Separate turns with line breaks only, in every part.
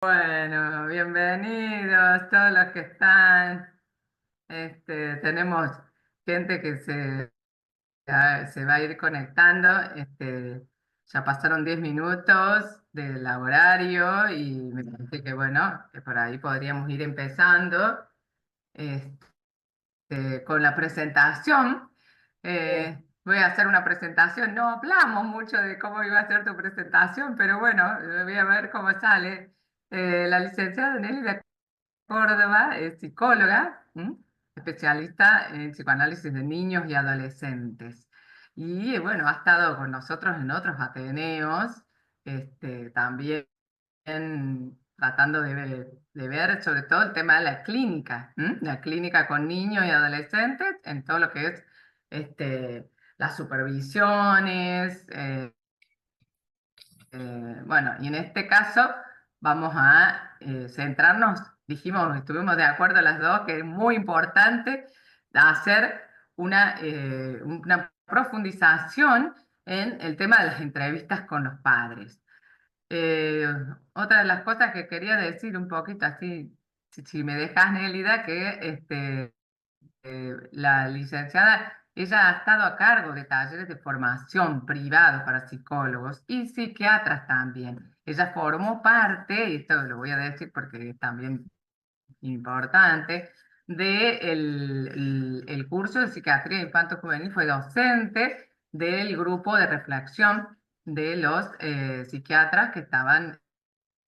Bueno, bienvenidos todos los que están. Tenemos gente que se va a ir conectando. Ya pasaron 10 minutos del horario y me parece que bueno, que por ahí podríamos ir empezando con la presentación.
Sí.
Voy a hacer una presentación. No hablamos mucho de cómo iba a ser tu presentación, pero bueno, voy a ver cómo sale. La licenciada Nelly Córdoba es psicóloga, ¿m? Especialista en psicoanálisis de niños y adolescentes. Y bueno, ha estado con nosotros en otros Ateneos, también tratando de ver sobre todo el tema de la clínica, ¿m? La clínica con niños y adolescentes en todo lo que es las supervisiones, bueno, y en este caso vamos a centrarnos, dijimos, estuvimos de acuerdo las dos, que es muy importante hacer una profundización en el tema de las entrevistas con los padres. Eh, Otra de las cosas que quería decir un poquito así, si me dejas, Nélida, que la licenciada, ella ha estado a cargo de talleres de formación privados para psicólogos y psiquiatras también. Ella formó parte, y esto lo voy a decir porque es también importante, de el curso de psiquiatría infanto-juvenil, fue docente del grupo de reflexión de los psiquiatras que estaban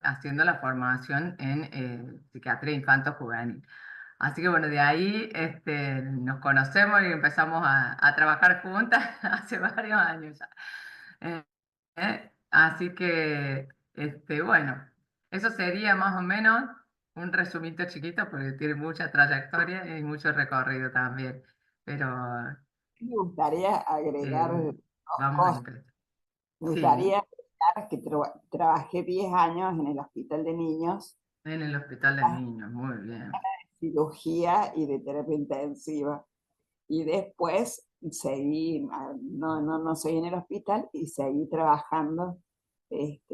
haciendo la formación en psiquiatría infanto-juvenil. Así que bueno, de ahí nos conocemos y empezamos a trabajar juntas hace varios años ya. Eh, Así que, bueno, eso sería más o menos un resumito chiquito porque tiene mucha trayectoria y mucho recorrido también. Pero
Me gustaría agregar
eh,
dos
vamos a
cosas.
empezar.
Me
Sí,
gustaría agregar que trabajé 10 años en el Hospital de Niños,
en el Hospital de Niños, muy bien.
cirugía y de terapia intensiva. Y después seguí, no seguí en el hospital y seguí trabajando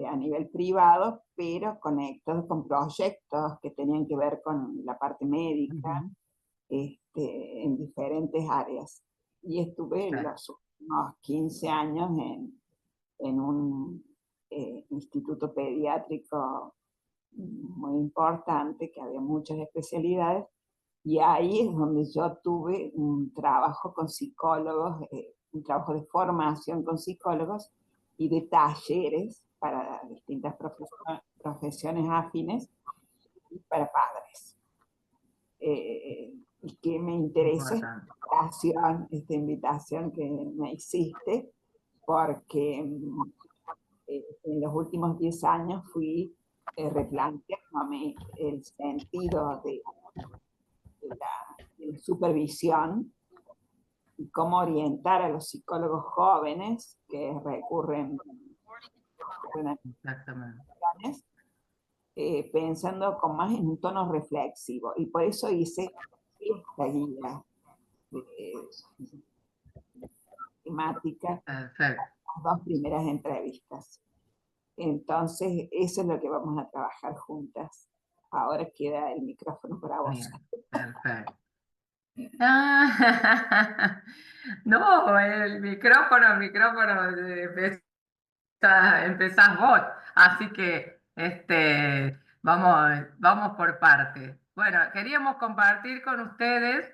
a nivel privado, pero conectado con proyectos que tenían que ver con la parte médica,
Ujú.
en diferentes áreas. Y estuve
Sí.
los últimos 15 años en un instituto pediátrico muy importante, que había muchas especialidades, y ahí es donde yo tuve un trabajo con psicólogos, un trabajo de formación con psicólogos y de talleres para distintas profesiones afines y para padres. Y que me interesó
Importante.
esta invitación que me hiciste, porque en los últimos 10 años fui replanteándome el sentido de la supervisión y cómo orientar a los psicólogos jóvenes que recurren a
Exactamente.
acciones, pensando con más en un tono reflexivo. Y por eso hice esta guía de temática,
Perfecto.
las dos primeras entrevistas. Entonces, eso es lo que vamos a trabajar juntas. Ahora queda el micrófono para vos.
Bien, perfecto. Ah, no, el micrófono, empezás vos. Así que vamos por parte. Bueno, queríamos compartir con ustedes,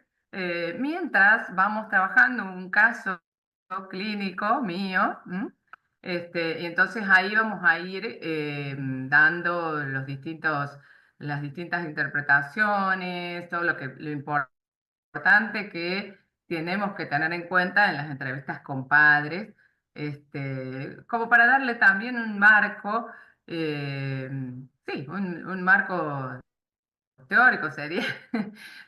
mientras vamos trabajando un caso clínico mío, ¿m? Y entonces ahí vamos a ir dando las distintas interpretaciones, todo lo importante que tenemos que tener en cuenta en las entrevistas con padres, como para darle también un marco, eh, sí, un marco teórico sería,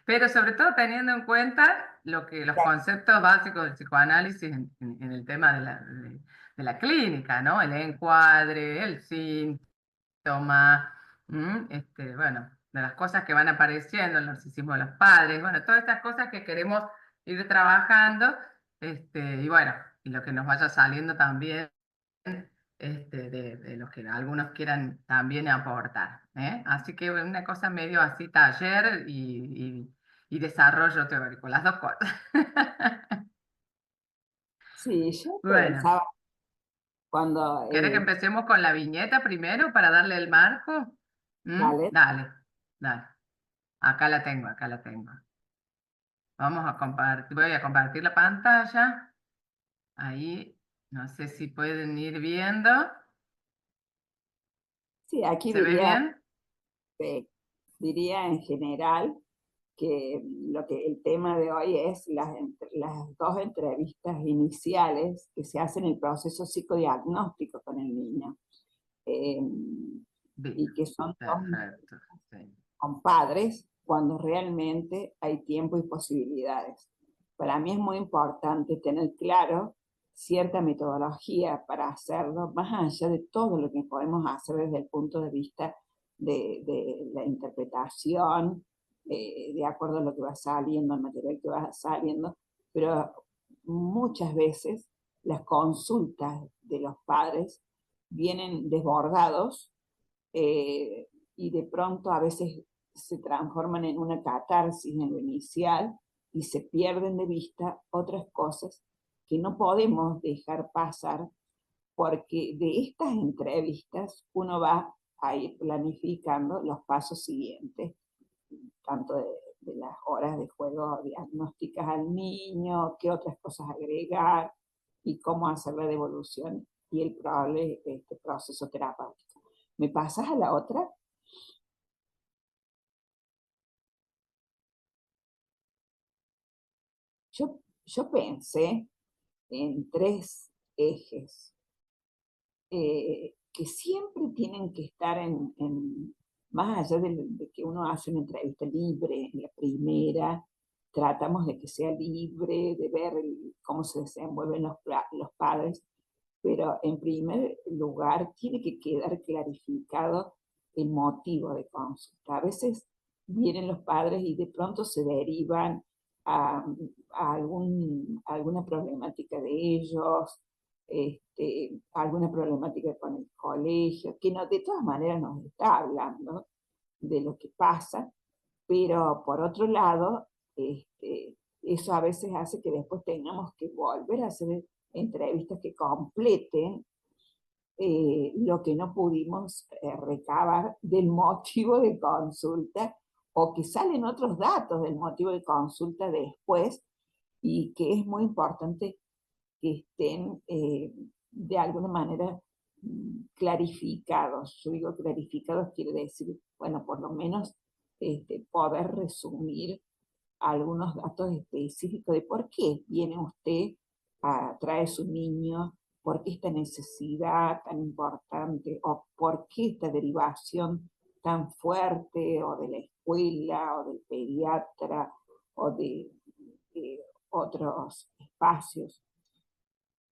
pero sobre todo teniendo en cuenta los conceptos básicos del psicoanálisis en el tema de la clínica, ¿no? El encuadre, el síntoma, bueno, de las cosas que van apareciendo, el narcisismo de los padres, bueno, todas estas cosas que queremos ir trabajando, y bueno, y lo que nos vaya saliendo también de los que algunos quieran también aportar, ¿eh? Así que una cosa medio así, taller y desarrollo teórico, las dos cosas.
Sí, yo
Bueno,
pensaba cuando,
¿querés que empecemos con la viñeta primero para darle el marco? ¿Mm?
dale,
Dale, dale. Acá la tengo, acá la tengo. Vamos a compartir, voy a compartir la pantalla. Ahí, no sé si pueden ir viendo.
sí, aquí
¿Se ve
diría,
bien?
diría en general que el tema de hoy es las dos entrevistas iniciales que se hacen en el proceso psicodiagnóstico con el niño. Eh,
Bien,
y que son
perfecto. Sí.
con padres cuando realmente hay tiempo y posibilidades. Para mí es muy importante tener claro cierta metodología para hacerlo, más allá de todo lo que podemos hacer desde el punto de vista de la interpretación, de acuerdo a lo que va saliendo, al material que va saliendo, pero muchas veces las consultas de los padres vienen desbordados, y de pronto a veces se transforman en una catarsis en lo inicial y se pierden de vista otras cosas que no podemos dejar pasar, porque de estas entrevistas uno va a ir planificando los pasos siguientes, tanto de las horas de juego diagnósticas al niño, qué otras cosas agregar y cómo hacer la devolución y el probable proceso terapéutico. ¿Me pasas a la otra? Yo pensé en tres ejes que siempre tienen que estar más allá de que uno hace una entrevista libre, en la primera tratamos de que sea libre, de ver cómo se desenvuelven los padres, pero en primer lugar tiene que quedar clarificado el motivo de consulta. A veces vienen los padres y de pronto se derivan a, alguna problemática de ellos, alguna problemática con el colegio, que no, de todas maneras nos está hablando de lo que pasa, pero por otro lado, eso a veces hace que después tengamos que volver a hacer entrevistas que completen lo que no pudimos recabar del motivo de consulta, o que salen otros datos del motivo de consulta después, y que es muy importante que estén de alguna manera clarificados. Yo digo clarificados quiere decir, bueno, por lo menos poder resumir algunos datos específicos de por qué viene usted a traer su niño, por qué esta necesidad tan importante, o por qué esta derivación tan fuerte, o de la escuela, o del pediatra, o de otros espacios.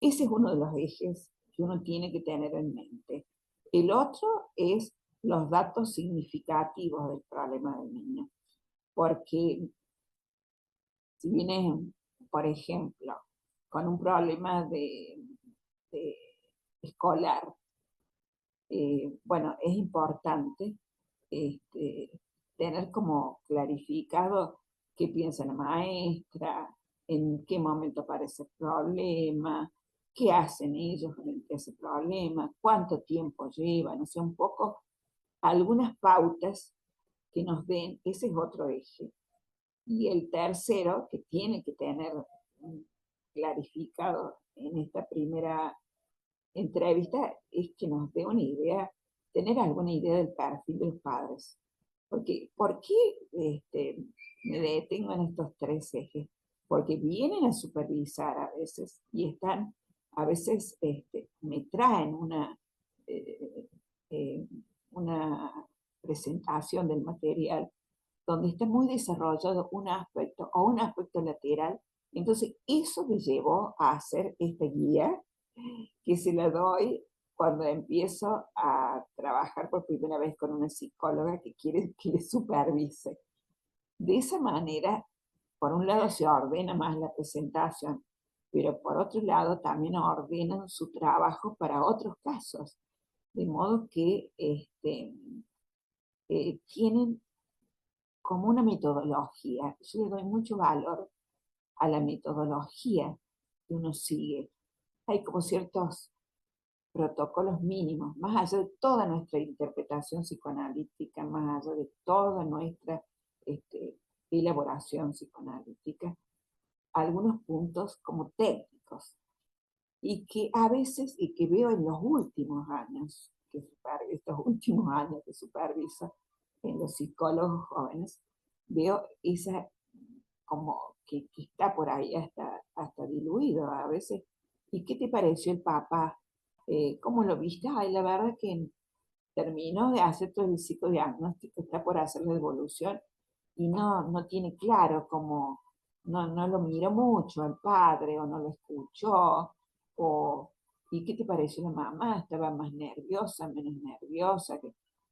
Ese es uno de los ejes que uno tiene que tener en mente. El otro es los datos significativos del problema del niño, porque si viene, por ejemplo, con un problema de escolar, bueno, es importante este, tener como clarificado qué piensa la maestra, en qué momento aparece el problema, qué hacen ellos frente a ese problema, cuánto tiempo llevan, o sea, un poco algunas pautas que nos den, ese es otro eje. Y el tercero, que tiene que tener clarificado en esta primera entrevista, es que nos dé una idea, tener alguna idea del perfil de los padres. Porque, ¿por qué me detengo en estos tres ejes? Porque vienen a supervisar a veces y están, a veces me traen eh, eh, una presentación del material donde está muy desarrollado un aspecto o un aspecto lateral. Entonces, eso me llevó a hacer esta guía que se la doy cuando empiezo a trabajar por primera vez con una psicóloga que quiere que le supervise. De esa manera, por un lado, se ordena más la presentación, pero por otro lado también ordenan su trabajo para otros casos, de modo que tienen como una metodología. Yo le doy mucho valor a la metodología que uno sigue. Hay como ciertos protocolos mínimos, más allá de toda nuestra interpretación psicoanalítica, más allá de toda nuestra este, elaboración psicoanalítica, algunos puntos como técnicos, y que a veces, y que veo en los últimos años, estos últimos años que superviso en los psicólogos jóvenes, veo esa como que está por ahí hasta diluido a veces. ¿Y qué te pareció el Papa? ¿Cómo lo viste? Ay, la verdad que terminó de hacer todo el psicodiagnóstico, está por hacer la devolución y no tiene claro cómo, no lo miró mucho el padre o no lo escuchó. O, ¿y qué te pareció la mamá? ¿Estaba más nerviosa, menos nerviosa?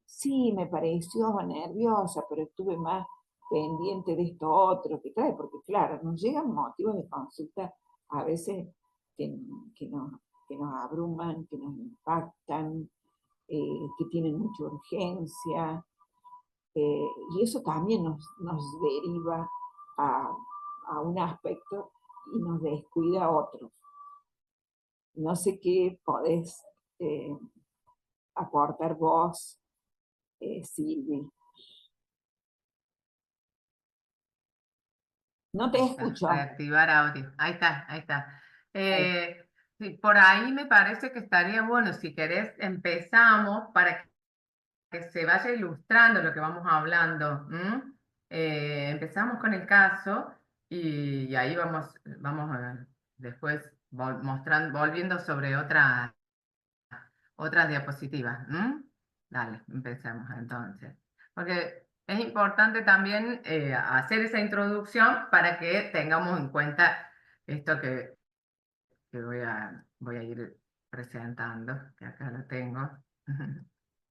Sí, me pareció nerviosa, pero estuve más pendiente de esto otro que trae, porque claro, nos llegan motivos de consulta a veces que, que, nos, que nos abruman, que nos impactan, que tienen mucha urgencia, y eso también nos deriva a, a un aspecto y nos descuida a otros. No sé qué podés eh, aportar vos, Silvi. No te
Ahí está,
escucho.
reactivar audio. Ahí está, ahí está.
Ahí.
Sí, por ahí me parece que estaría bueno, si querés, empezamos para que se vaya ilustrando lo que vamos hablando. ¿M? Empezamos con el caso y ahí vamos después mostrando, volviendo sobre otras diapositivas. ¿M? Dale, empecemos entonces. Porque es importante también hacer esa introducción para que tengamos en cuenta esto que voy a ir presentando, que acá lo tengo.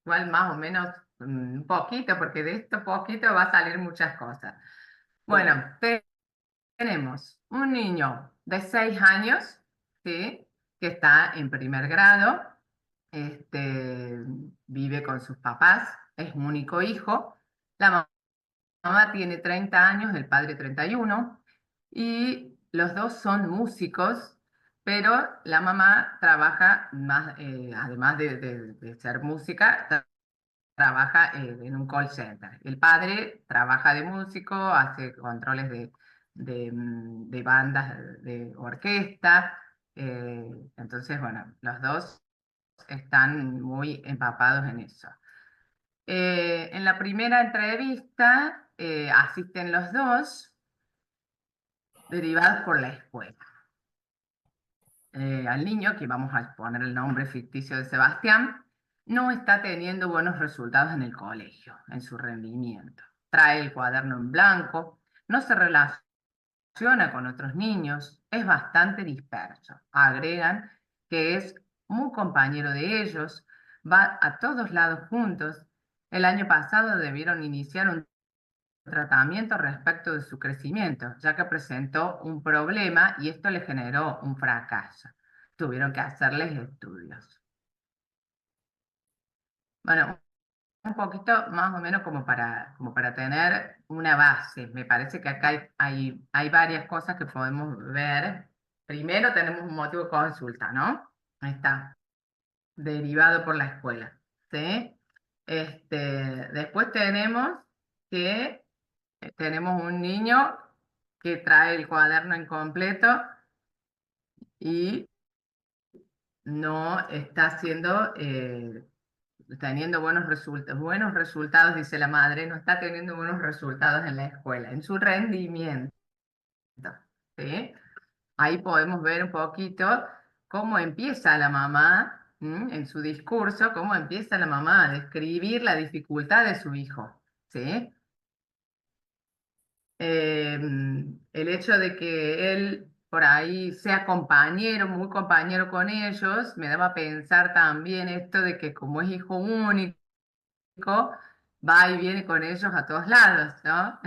Igual más o menos un poquito, porque de esto poquito va a salir muchas cosas. Bueno,
Sí.
tenemos un niño de 6 años, ¿sí? Que está en primer grado, este, vive con sus papás, es un único hijo. La mamá tiene 30 años, el padre 31, y los dos son músicos, pero la mamá trabaja más, además de ser música, trabaja en un call center. El padre trabaja de músico, hace controles de bandas de orquesta. Entonces, bueno, los dos están muy empapados en eso. En la primera entrevista asisten los dos, derivados por la escuela. Al niño, que vamos a poner el nombre ficticio de Sebastián, no está teniendo buenos resultados en el colegio, en su rendimiento. Trae el cuaderno en blanco, no se relaciona con otros niños, es bastante disperso. Agregan que es muy compañero de ellos, va a todos lados juntos. El año pasado debieron iniciar un tratamiento respecto de su crecimiento, ya que presentó un problema y esto le generó un fracaso. Tuvieron que hacerles estudios. Bueno, un poquito más o menos como para tener una base. Me parece que acá hay varias cosas que podemos ver. Primero tenemos un motivo de consulta, ¿no? Ahí está, derivado por la escuela, ¿sí? Después tenemos que tenemos un niño que trae el cuaderno incompleto y no está teniendo buenos resultados, dice la madre, no está teniendo buenos resultados en la escuela, en su rendimiento, ¿sí? Ahí podemos ver un poquito cómo empieza la mamá, en su discurso, cómo empieza la mamá a describir la dificultad de su hijo, ¿sí? El hecho de que él por ahí sea compañero, muy compañero con ellos, me daba a pensar también esto de que como es hijo único, va y viene con ellos a todos lados, ¿no?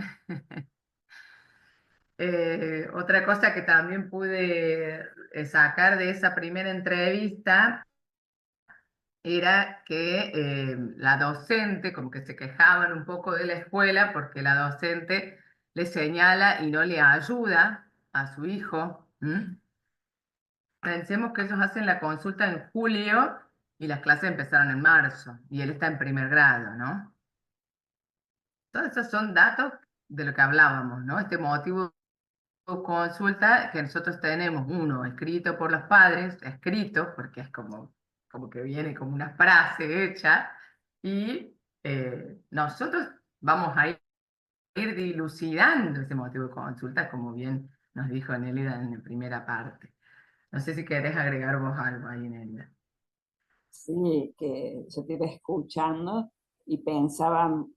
Otra cosa que también pude sacar de esa primera entrevista era que la docente, como que se quejaban un poco de la escuela porque la docente le señala y no le ayuda a su hijo. ¿M? Pensemos que ellos hacen la consulta en julio y las clases empezaron en marzo y él está en primer grado, ¿no? Todos esos son datos de lo que hablábamos, ¿no? Este motivo de consulta que nosotros tenemos, uno escrito por los padres, escrito, porque es como que viene como una frase hecha, y nosotros vamos a ir dilucidando ese motivo de consulta, como bien nos dijo Nélida en la primera parte. No sé si querés agregar vos algo ahí, Nélida.
Sí, que yo te iba escuchando y pensaba lo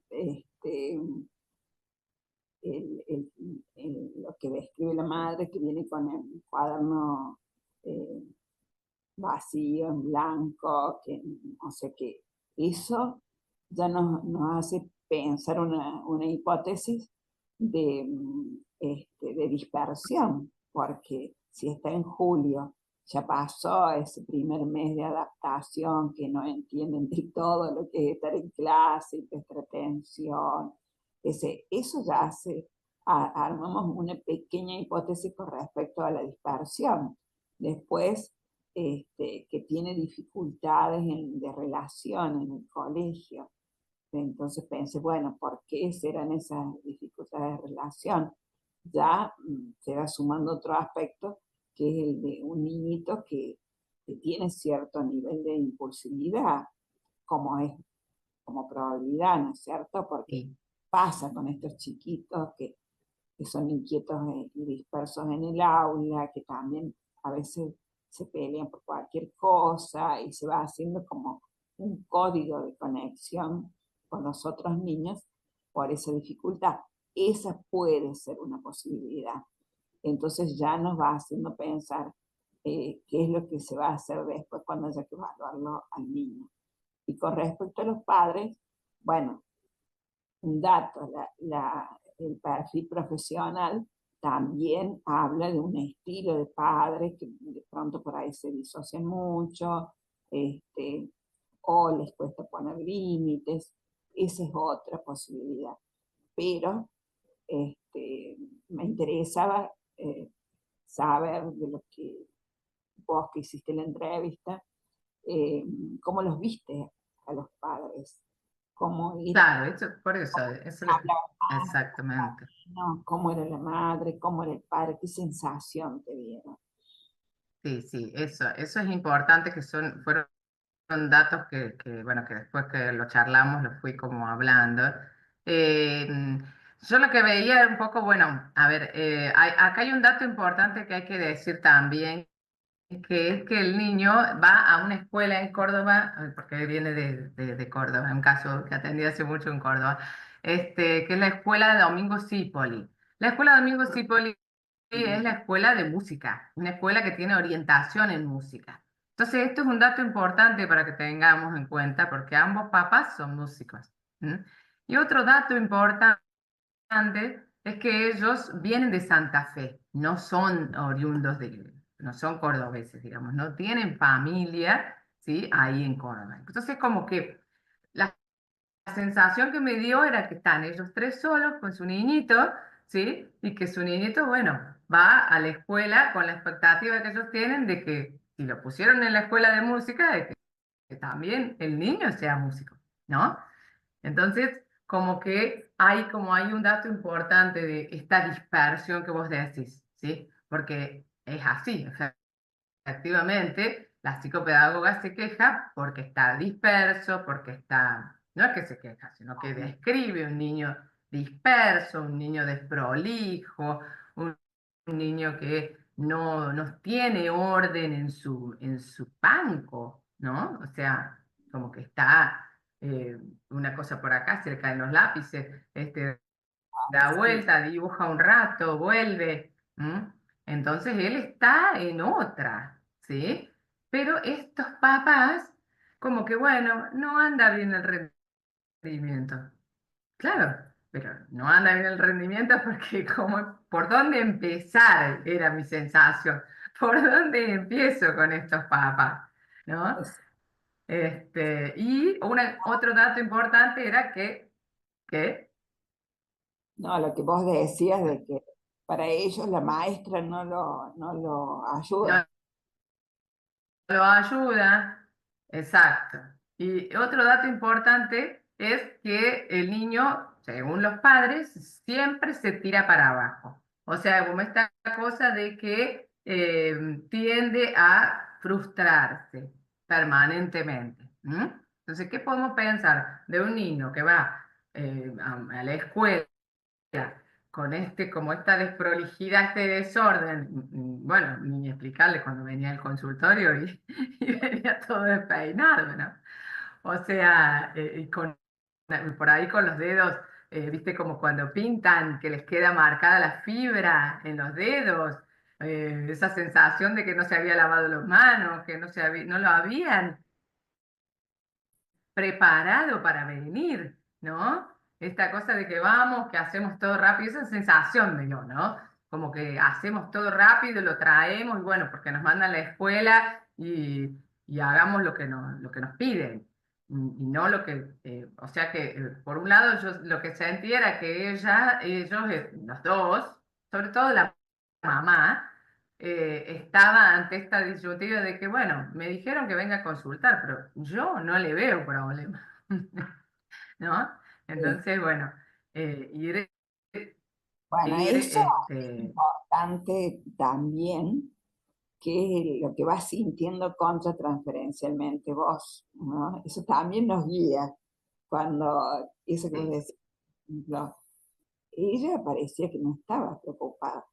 que describe la madre que viene con el cuaderno eh, vacío, en blanco, que no sé qué. Eso ya nos hace pensar una hipótesis de dispersión, porque si está en julio, ya pasó ese primer mes de adaptación que no entienden de todo lo que es estar en clase, prestar atención, eso ya hace, armamos una pequeña hipótesis con respecto a la dispersión. Después, que tiene dificultades de relación en el colegio. Entonces pensé, bueno, ¿por qué serán esas dificultades de relación? Ya se va sumando otro aspecto, que es el de un niñito que tiene cierto nivel de impulsividad, como es como probabilidad, ¿no es cierto? Porque
Sí.
pasa con estos chiquitos que son inquietos y dispersos en el aula, que también a veces se pelean por cualquier cosa y se va haciendo como un código de conexión con los otros niños por esa dificultad. Esa puede ser una posibilidad. Entonces ya nos va haciendo pensar qué es lo que se va a hacer después cuando haya que evaluarlo al niño. Y con respecto a los padres, bueno, un dato, el perfil profesional también habla de un estilo de padres que de pronto por ahí se disocian mucho, o les cuesta poner límites, esa es otra posibilidad. Pero me interesaba saber de lo que vos que hiciste la entrevista, eh, cómo los viste a los padres, cómo era,
Claro, eso, por eso es lo que... Exactamente.
no, cómo era la madre, cómo era el padre, qué sensación te dieron.
Sí, sí, eso es importante que fueron datos bueno, que después que lo charlamos lo fui como hablando. Eh, yo lo que veía era un poco, bueno, a ver, acá hay un dato importante que hay que decir también, que es que el niño va a una escuela en Córdoba, porque viene de Córdoba, un caso que atendí hace mucho en Córdoba, que es la escuela de Domingo Cipoli. La escuela de Domingo Cipoli es la escuela de música, una escuela que tiene orientación en música. Entonces, esto es un dato importante para que tengamos en cuenta, porque ambos papás son músicos. ¿M? Y otro dato importante es que ellos vienen de Santa Fe, no son oriundos no son cordobeses, digamos, no tienen familia, ¿sí? Ahí en Córdoba. Entonces, como que la sensación que me dio era que están ellos tres solos con su niñito, ¿sí? Y que su niñito, bueno, va a la escuela con la expectativa que ellos tienen de que si lo pusieron en la escuela de música, de que también el niño sea músico, ¿no? Entonces, como hay un dato importante de esta dispersión que vos decís, ¿sí? Porque es así, efectivamente, la psicopedagoga se queja porque está disperso, porque no es que se queja, sino que describe un niño disperso, un niño desprolijo, un, un niño que no tiene orden en su banco, ¿no? O sea, como que está una cosa por acá, se le caen los lápices, da
Sí,
vuelta, dibuja un rato, vuelve. ¿M? Entonces él está en otra, ¿sí? Pero estos papás, como que bueno, no anda bien el rendimiento. Claro, pero no anda bien el rendimiento porque como, ¿por dónde empezar? Era mi sensación. ¿Por dónde empiezo con estos papas? ¿No?
Es-
Y otro dato importante era que
no, lo que vos decías de que para ellos la maestra no lo ayuda.
no lo ayuda, exacto. Y otro dato importante es que el niño, según los padres, siempre se tira para abajo. O sea, como esta cosa de que tiende a frustrarse permanentemente. ¿M? Entonces, ¿qué podemos pensar de un niño que va a la escuela con como esta desprolijidad, este desorden? Bueno, ni explicarle cuando venía al consultorio y venía todo despeinado, ¿no? O sea, y por ahí con los dedos, viste como cuando pintan, que les queda marcada la fibra en los dedos, esa sensación de que no se había lavado las manos, que no lo habían preparado para venir, ¿no? Esta cosa de que vamos, que hacemos todo rápido, esa sensación de yo, ¿no? Como que hacemos todo rápido, lo traemos, y bueno, porque nos mandan a la escuela y hagamos lo que nos piden. Y no lo que, o sea que por un lado yo lo que sentía era que ellos, los dos, sobre todo la mamá, estaba ante esta disyuntiva de que, bueno, me dijeron que venga a consultar, pero yo no le veo problema, ¿no?
Sí.
Entonces, bueno, ir,
Bueno,
ir,
eso es importante también, que es lo que vas sintiendo contratransferencialmente vos, ¿no? Eso también nos guía cuando, eso que vos
sí,
decís, por ejemplo, ella parecía que no estaba preocupada,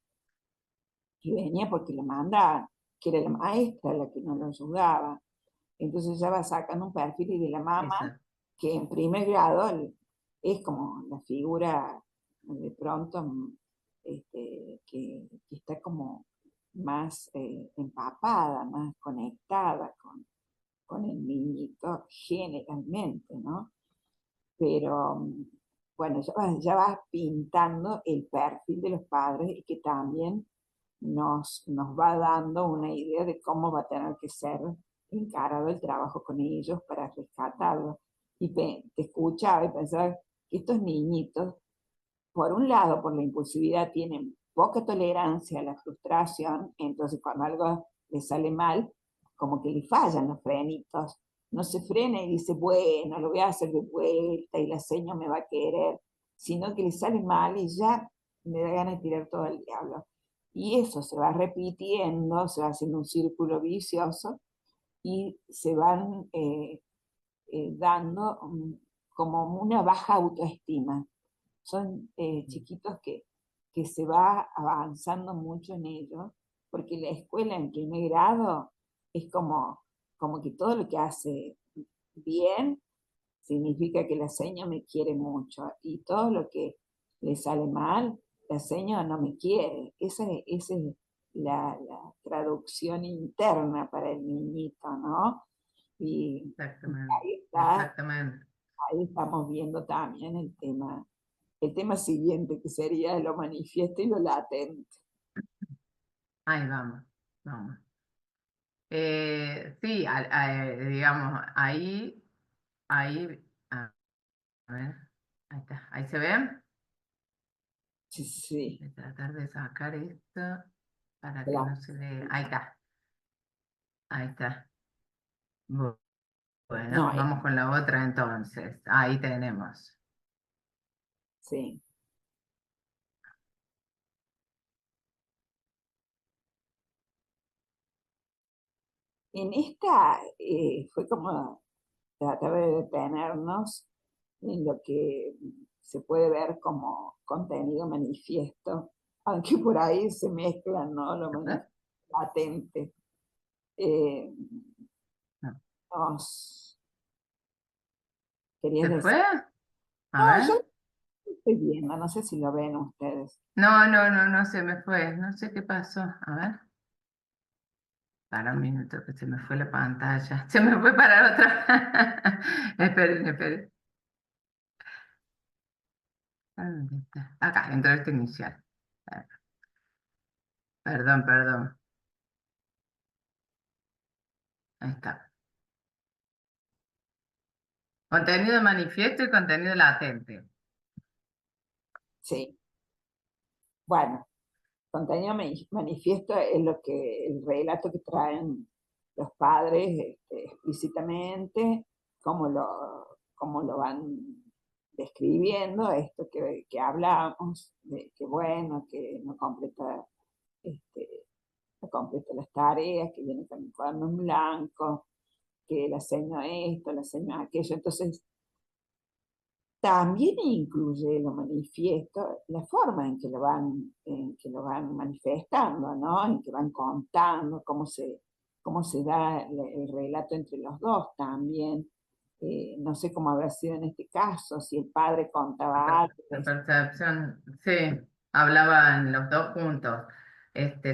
que venía porque la mandaban, que era la maestra la que no lo ayudaba. Entonces ya va sacando un perfil de la mamá,
esa,
que en primer grado es como la figura de pronto que está como más empapada, más conectada con el niñito generalmente, ¿no? Pero bueno, ya vas pintando el perfil de los padres y que también nos va dando una idea de cómo va a tener que ser encarado el trabajo con ellos para rescatarlos. Y te escuchaba y pensaba que estos niñitos, por un lado, por la impulsividad, tienen poca tolerancia a la frustración, entonces cuando algo les sale mal, como que le fallan los frenitos, no se frena y dice, bueno, lo voy a hacer de vuelta y la seño me va a querer, sino que le sale mal y ya me da ganas de tirar todo el diablo. Y eso se va repitiendo, se va haciendo un círculo vicioso y se van dando como una baja autoestima. Son chiquitos que se va avanzando mucho en ellos, porque la escuela en primer grado es como que todo lo que hace bien significa que la seño me quiere mucho y todo lo que le sale mal, la seño no me quiere. Esa es la traducción interna para el niñito, ¿no? Y
exactamente,
ahí está,
exactamente.
ahí estamos viendo también el tema siguiente, que sería lo manifiesto y lo latente.
Ahí vamos, vamos. Sí, digamos, ahí, a ver, ahí está, ahí se ven.
Sí, sí,
Voy a tratar de sacar esto para que no
claro,
se vea. Ahí está, ahí está. Bu-
no,
Bueno, vamos con la otra entonces. Ahí tenemos.
sí. En esta fue como tratar de detenernos en lo que se puede ver como contenido manifiesto, aunque por ahí se mezclan, ¿no? Lo
¿Verdad?
latente. Eh,
No.
nos querías
¿Se
decir.
fue? A
No, yo
ver.
lo estoy viendo, no sé si lo ven ustedes.
No, no, no, no se me fue. No sé qué pasó. A ver. Para un minuto que se me fue la pantalla. Se me fue para otra. Esperen, esperen. ¿Dónde está? Acá, entrevista inicial. Eh, Perdón, perdón. Ahí está. Contenido manifiesto y contenido latente.
Sí, bueno, contenido manifiesto es lo el relato que traen los padres explícitamente, cómo lo van describiendo, esto que hablamos, de que bueno, que este, no completa las tareas, que viene con el cuaderno en blanco, que la seño esto, la seño aquello. Entonces, también incluye lo manifiesto, la forma en que lo van manifestando, ¿no? En que van contando, cómo se da el relato entre los dos también. No sé cómo habrá sido en este caso, si el padre contaba algo.
La percepción, sí, hablaban los dos juntos.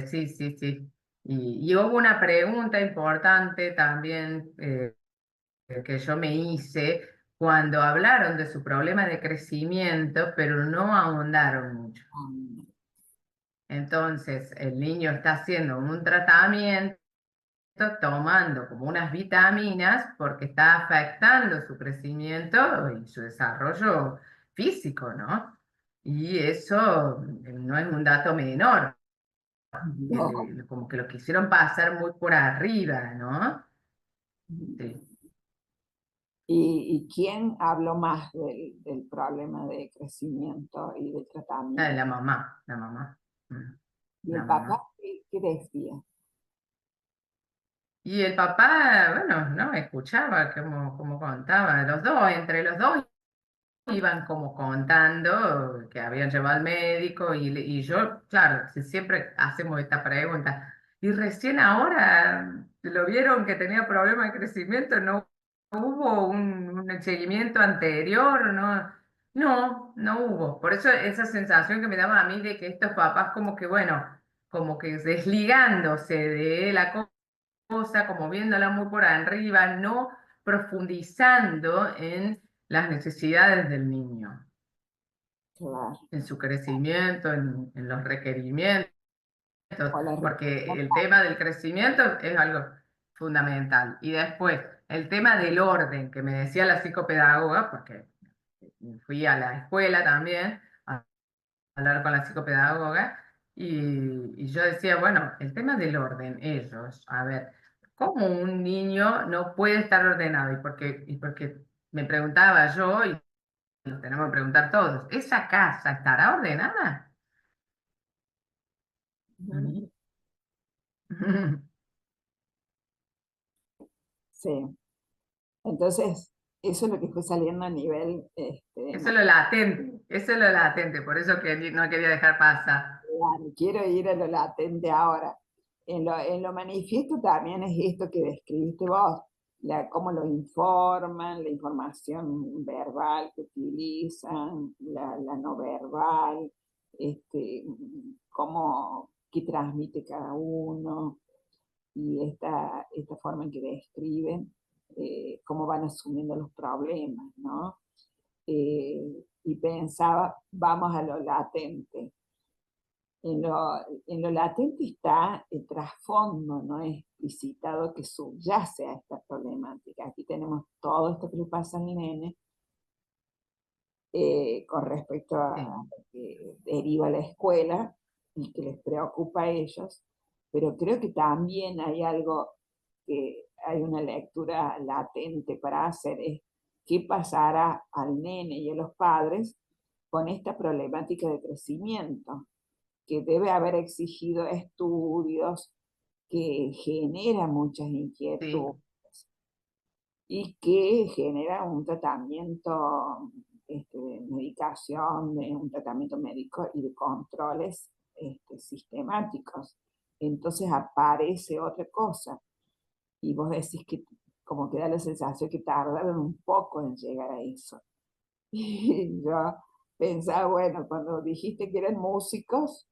Sí, sí, sí. Y hubo una pregunta importante también que yo me hice cuando hablaron de su problema de crecimiento, pero no ahondaron mucho. Entonces, el niño está haciendo un tratamiento, tomando como unas vitaminas, porque está afectando su crecimiento y su desarrollo físico, ¿no? Y eso no es un dato menor,
No.
como que lo quisieron pasar muy por arriba, ¿no? Sí.
Y quién habló más del problema de crecimiento y de tratamiento?
La mamá, la mamá,
¿Y
la
el papá
mamá.
qué decía?
Y el papá, bueno, no, escuchaba como contaba, los dos, entre los dos iban como contando que habían llevado al médico y yo, claro, si siempre hacemos esta pregunta, y recién ahora lo vieron que tenía problemas de crecimiento, no hubo un seguimiento anterior, no hubo. Por eso esa sensación que me daba a mí de que estos papás como que, bueno, como que desligándose de la cosa, como viéndola muy por arriba, no profundizando en las necesidades del niño,
Claro.
en su crecimiento, en los requerimientos,
O la
porque
reflexión.
el tema del crecimiento es algo fundamental. Y después, el tema del orden, que me decía la psicopedagoga, porque fui a la escuela también a hablar con la psicopedagoga, y yo decía, bueno, el tema del orden, ellos, a ver, ¿cómo un niño no puede estar ordenado? Y porque me preguntaba yo, y nos tenemos que preguntar todos, ¿esa casa estará ordenada?
Ujú. Sí. Entonces, eso es lo que fue saliendo a nivel
Eso es lo latente, eso es lo latente, por eso que no quería dejar pasar.
claro, quiero ir a lo latente ahora. En lo manifiesto también es esto que describiste vos, cómo lo informan, la información verbal que utilizan, la no verbal, este, qué transmite cada uno, y esta forma en que describen cómo van asumiendo los problemas, ¿no? Y pensaba, vamos a lo latente. En lo latente está el trasfondo no explicitado que subyace a esta problemática. Aquí tenemos todo esto que le pasa al nene con respecto a
Sí,
lo que deriva la escuela y que les preocupa a ellos, pero creo que también hay algo que hay una lectura latente para hacer, es qué pasará al nene y a los padres con esta problemática de crecimiento que debe haber exigido estudios, que genera muchas inquietudes
sí,
y que genera un tratamiento de medicación, de un tratamiento médico y de controles sistemáticos. Entonces aparece otra cosa y vos decís que como que da la sensación que tardaron un poco en llegar a eso. Y yo pensaba, bueno, cuando dijiste que eran músicos,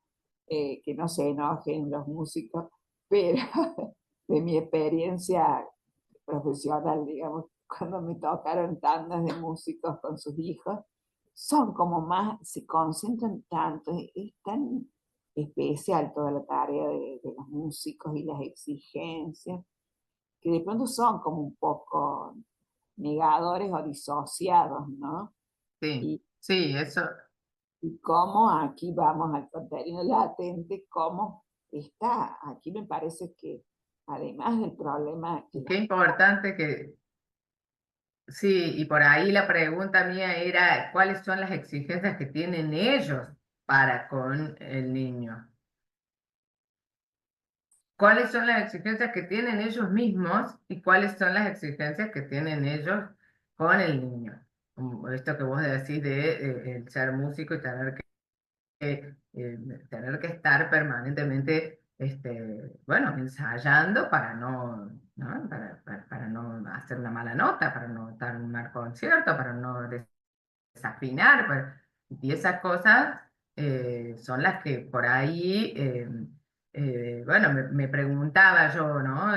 que no se enojen los músicos, pero de mi experiencia profesional, digamos, cuando me tocaron tandas de músicos con sus hijos, son como más, se concentran tanto, es tan especial toda la tarea de los músicos y las exigencias, que de pronto son como un poco negadores o disociados, ¿no?
Sí,
Y,
sí, eso.
y cómo aquí vamos al contenido latente, cómo está. Aquí me parece que además del problema que
Y
las...
qué importante que, sí, y por ahí la pregunta mía era, ¿cuáles son las exigencias que tienen ellos para con el niño? ¿Cuáles son las exigencias que tienen ellos mismos y cuáles son las exigencias que tienen ellos con el niño? Como esto que vos decís de el ser músico y tener que estar permanentemente, bueno, ensayando para no, para no hacer una mala nota, para no dar un mal concierto, para no desafinar, y esas cosas son las que por ahí, bueno, me preguntaba yo, ¿no?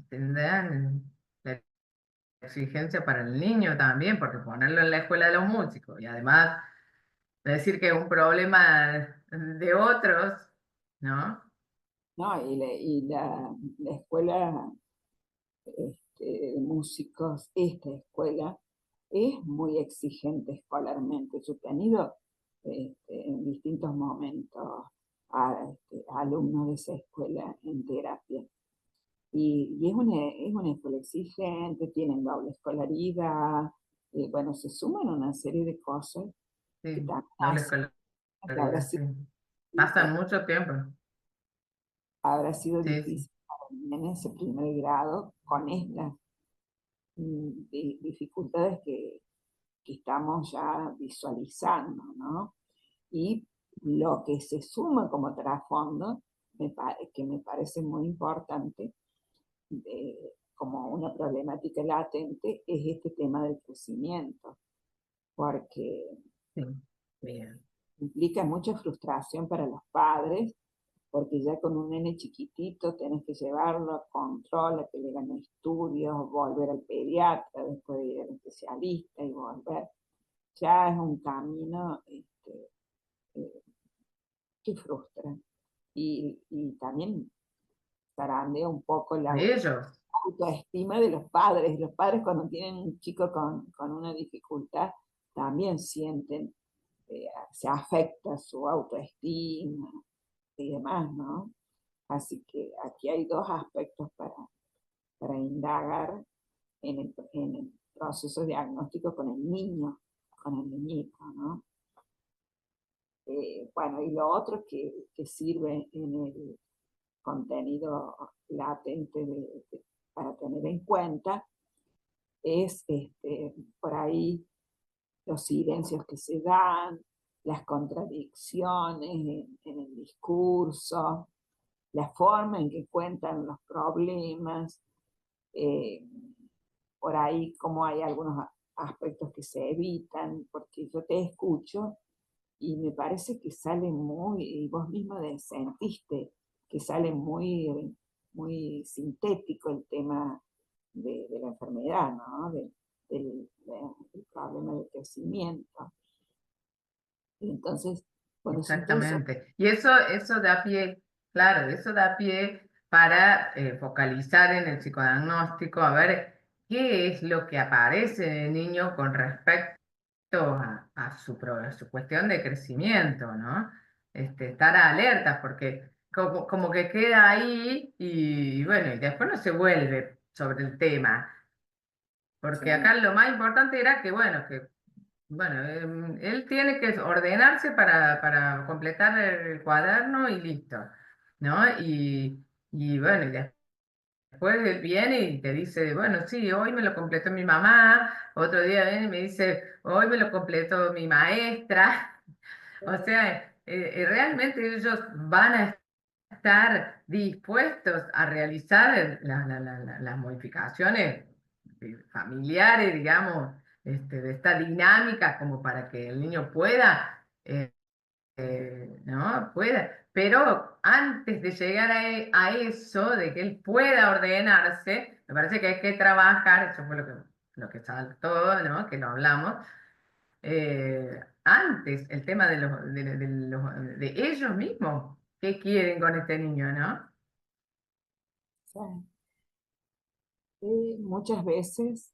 ¿Tendrán la exigencia para el niño también? Porque ponerlo en la escuela de los músicos y además decir que es un problema de otros, ¿no?
¿No? La escuela de músicos, esta escuela, es muy exigente escolarmente. Yo he tenido en distintos momentos alumnos de esa escuela en terapia. Y es una escuela exigente, tienen doble escolaridad, bueno, se suman una serie de cosas que
Sí,
también
doble
hacen que
escolaridad, sí. Pasan mucho tiempo.
habrá sido
Sí, sí,
difícil para mí en ese primer grado con estas dificultades que estamos ya visualizando, ¿no? Y lo que se suma como trasfondo, que me parece muy importante, como una problemática latente, es este tema del crecimiento, porque
sí. Bien.
implica mucha frustración para los padres, porque ya con un nene chiquitito tenés que llevarlo a control, a que le hagan estudios, volver al pediatra, después de ir al especialista y volver. Ya es un camino eh, que frustra. Y también zarandea un poco la
De ellos,
autoestima de los padres. Los padres cuando tienen un chico con una dificultad también sienten, se afecta su autoestima y demás, ¿no? Así que aquí hay dos aspectos para indagar en el proceso diagnóstico con el niño, con el niñito, ¿no? Bueno, y lo otro que sirve en el contenido latente para tener en cuenta es por ahí los silencios que se dan, las contradicciones en el discurso, la forma en que cuentan los problemas, eh, por ahí como hay algunos aspectos que se evitan, porque yo te escucho y me parece que sale muy, y vos mismo sentiste que sale muy sintético el tema de la enfermedad, ¿no? Del problema del crecimiento. Y entonces, bueno, son todos esos...
exactamente. Y eso da pie, claro, eso da pie para focalizar en el psicodiagnóstico, a ver qué es lo que aparece en el niño con respecto a su cuestión de crecimiento, ¿no? Estar alertas, porque como que queda ahí y bueno, y después no se vuelve sobre el tema, porque
Sí,
acá lo más importante era que, bueno, él tiene que ordenarse para completar el cuaderno y listo, ¿no? Y bueno, y después él viene y te dice, bueno, sí, hoy me lo completó mi mamá, otro día viene y me dice, hoy me lo completó mi maestra. O sea, realmente ellos van a estar dispuestos a realizar las modificaciones familiares, digamos, de esta dinámica como para que el niño pueda, ¿no? Pueda. Pero antes de llegar a eso, de que él pueda ordenarse, me parece que hay que trabajar, eso fue lo que saltó, ¿no? Que lo hablamos, antes el tema de ellos mismos. ¿Qué quieren con este niño, no?
sea, muchas veces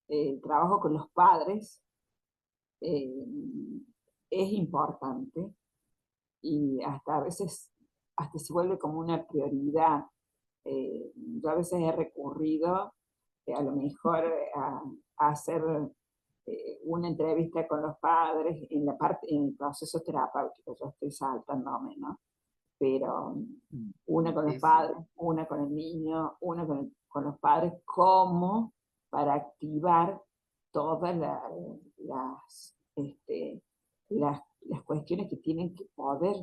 el trabajo con los padres eh, es importante y hasta a veces hasta se vuelve como una prioridad. Yo a veces he recurrido a lo mejor a hacer una entrevista con los padres en la parte, en el proceso terapéutico, yo estoy saltándome, ¿no? Pero una con los
Sí, sí.
padres, una con el niño, una con los padres, como para activar todas las cuestiones que tienen que poder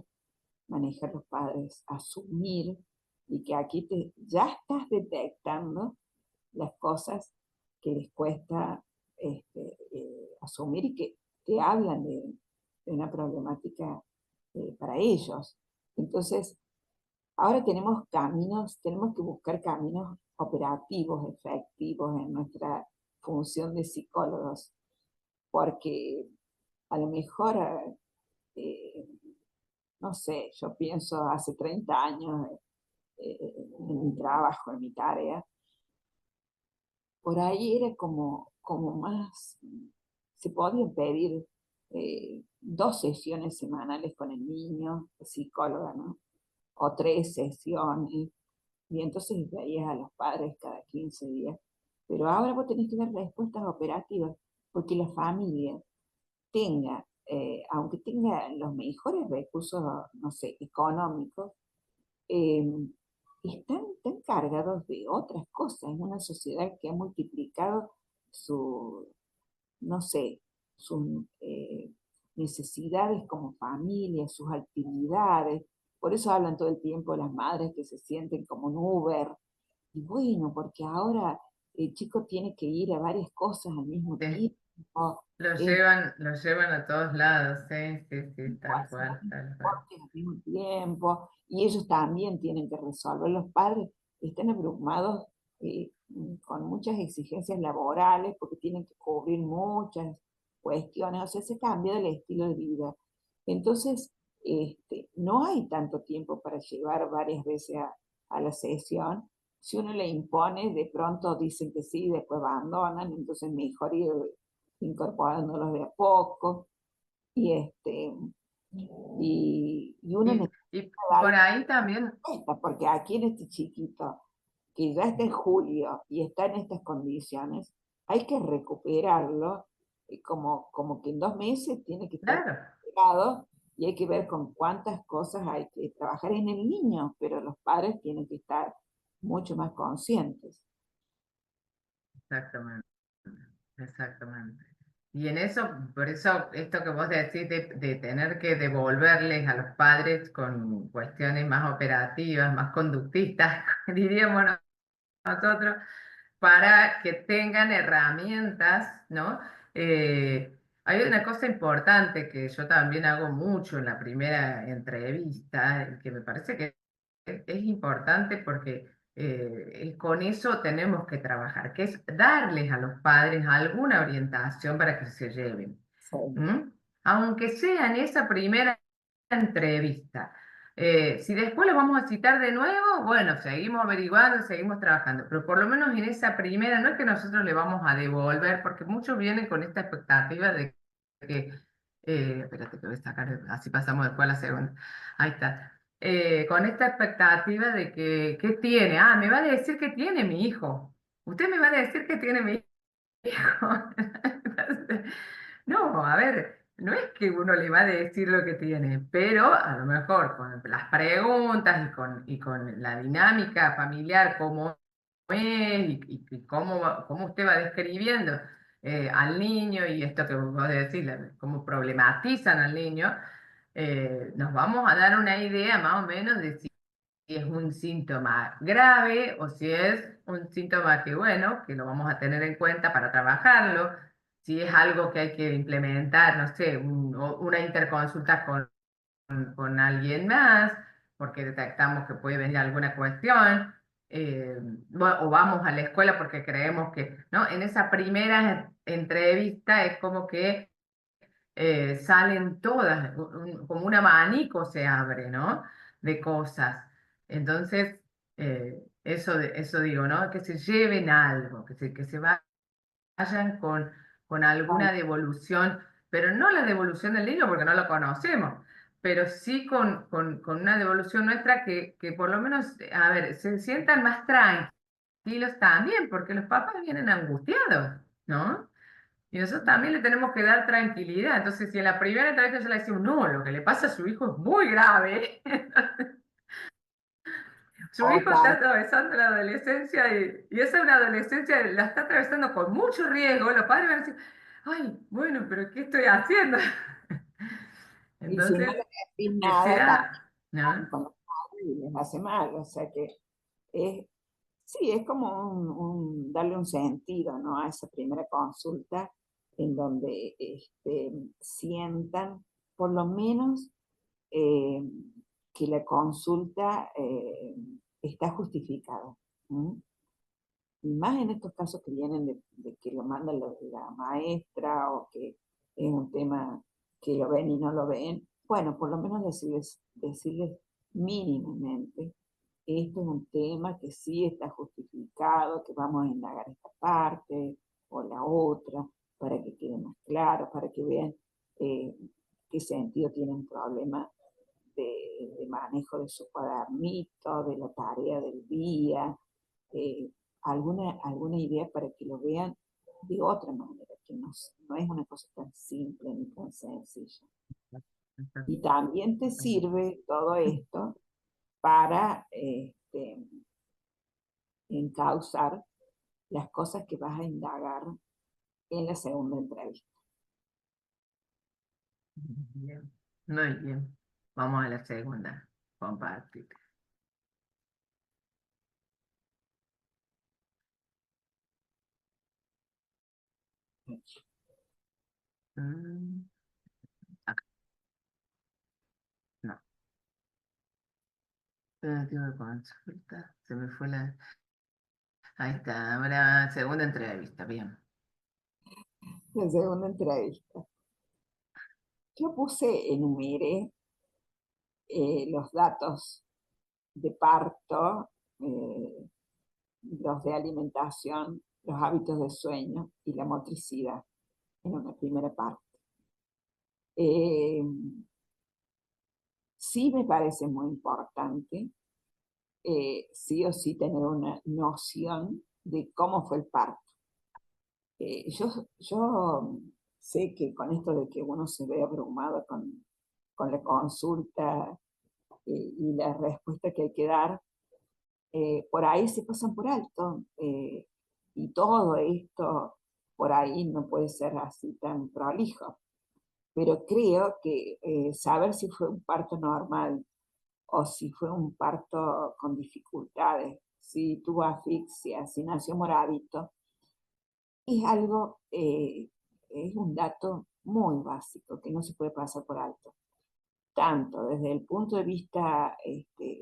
manejar los padres, asumir, y que aquí ya estás detectando las cosas que les cuesta asumir y que te hablan de una problemática para ellos. Entonces, ahora tenemos caminos, tenemos que buscar caminos operativos, efectivos en nuestra función de psicólogos, porque a lo mejor, eh, no sé, yo pienso hace 30 años en mi trabajo, en mi tarea, por ahí era como más, se podían pedir 2 sesiones semanales con el niño, psicóloga, ¿no? O 3 sesiones, y entonces veías a los padres cada 15 días. Pero ahora vos tenés que dar respuestas operativas, porque la familia tenga, aunque tenga los mejores recursos, no sé, económicos, eh, están cargados de otras cosas. Es una sociedad que ha multiplicado su, no sé, sus necesidades como familia, sus actividades. Por eso hablan todo el tiempo las madres que se sienten como un Uber. Y bueno, porque ahora el chico tiene que ir a varias cosas al mismo
Sí.
tiempo.
Lo llevan a todos lados, sí, sí, sí, tal
Hacer
cual,
varios
tal cual.
deportes al mismo tiempo, y ellos también tienen que resolver. Los padres están abrumados con muchas exigencias laborales porque tienen que cubrir muchas cuestiones, o sea, se cambia el estilo de vida. Entonces, no hay tanto tiempo para llevar varias veces a la sesión. Si uno le impone, de pronto dicen que sí, después abandonan, entonces mejor ir incorporándolos de a poco. Y, y uno necesita
Y por
darle
ahí también,
respuesta, porque aquí en este chiquito, que ya está en julio y está en estas condiciones, hay que recuperarlo, como que en 2 meses tiene que estar
claro,
recuperado, y hay que ver con cuántas cosas hay que trabajar en el niño, pero los padres tienen que estar mucho más conscientes.
exactamente, exactamente. Y en eso, por eso, esto que vos decís de tener que devolverles a los padres con cuestiones más operativas, más conductistas, diríamos nosotros, para que tengan herramientas, ¿no? Hay una cosa importante que yo también hago mucho en la primera entrevista, y que me parece que es importante porque con eso tenemos que trabajar, que es darles a los padres alguna orientación para que se lleven.
Sí.
¿M? Aunque sea en esa primera entrevista. Si después los vamos a citar de nuevo, bueno, seguimos averiguando, seguimos trabajando, pero por lo menos en esa primera, no es que nosotros le vamos a devolver, porque muchos vienen con esta expectativa de que, espérate que voy a sacar, así pasamos después a la segunda. Ahí está. Con esta expectativa de que, ¿qué tiene? Ah, me va a decir que tiene mi hijo. Usted me va a decir que tiene mi hijo. No, a ver, no es que uno le va a decir lo que tiene, pero a lo mejor con las preguntas y con la dinámica familiar, cómo es y cómo usted va describiendo al niño y esto que vos decís, cómo problematizan al niño, nos vamos a dar una idea más o menos de si es un síntoma grave o si es un síntoma que, bueno, que lo vamos a tener en cuenta para trabajarlo, si es algo que hay que implementar, no sé, una interconsulta con alguien más, porque detectamos que puede venir alguna cuestión, eh, o vamos a la escuela porque creemos que, ¿no? En esa primera entrevista es como que salen todas, como un abanico se abre, ¿no? De cosas. Entonces, eso digo, ¿no? Que se lleven algo, que se vayan con
Ay,
alguna devolución, pero no la devolución del niño porque no lo conocemos, pero sí con una devolución nuestra que por lo menos, a ver, se sientan más tranquilos también, porque los papás vienen angustiados, ¿no? Y nosotros también le tenemos que dar tranquilidad. Entonces, si en la primera entrevista yo le decimos, no, lo que le pasa a su hijo es muy grave, su
o
hijo está atravesando la adolescencia y esa es una adolescencia, la está atravesando con mucho riesgo. Los padres van a decir, ay, bueno, pero ¿qué estoy haciendo?
y si no
Entonces,
les decís
que
nada, también
sea, ¿no?
con los padres y les hace mal. O sea que es, sí, es como darle un sentido, ¿no? A esa primera consulta en donde sientan por lo menos eh, que la consulta está justificada. ¿M? Y más en estos casos que vienen de que lo manda la maestra o que es un tema que lo ven y no lo ven, bueno, por lo menos decirles mínimamente, esto es un tema que sí está justificado, que vamos a indagar esta parte o la otra, para que quede más claro, para que vean eh, qué sentido tiene un problema de manejo de su cuadernito, de la tarea del día, eh, alguna idea para que lo vean de otra manera, que no es una cosa tan simple ni tan sencilla. Y también te sirve todo esto para encauzar las cosas que vas a indagar en la segunda entrevista.
Bien. Muy bien. Vamos a la segunda, compartir. Mm, acá, no. Tengo de consulta. Se me fue la. Ahí está. Ahora, segunda entrevista. Bien.
La segunda entrevista. Yo enumeré los datos de parto, los de alimentación, los hábitos de sueño y la motricidad en una primera parte. Eh, sí me parece muy importante, sí o sí, tener una noción de cómo fue el parto. Yo sé que con esto de que uno se ve abrumado con la consulta y la respuesta que hay que dar, por ahí se pasan por alto. Y todo esto por ahí no puede ser así tan prolijo. Pero creo que saber si fue un parto normal o si fue un parto con dificultades, si tuvo asfixia, si nació moradito, es algo, es un dato muy básico que no se puede pasar por alto, tanto desde el punto de vista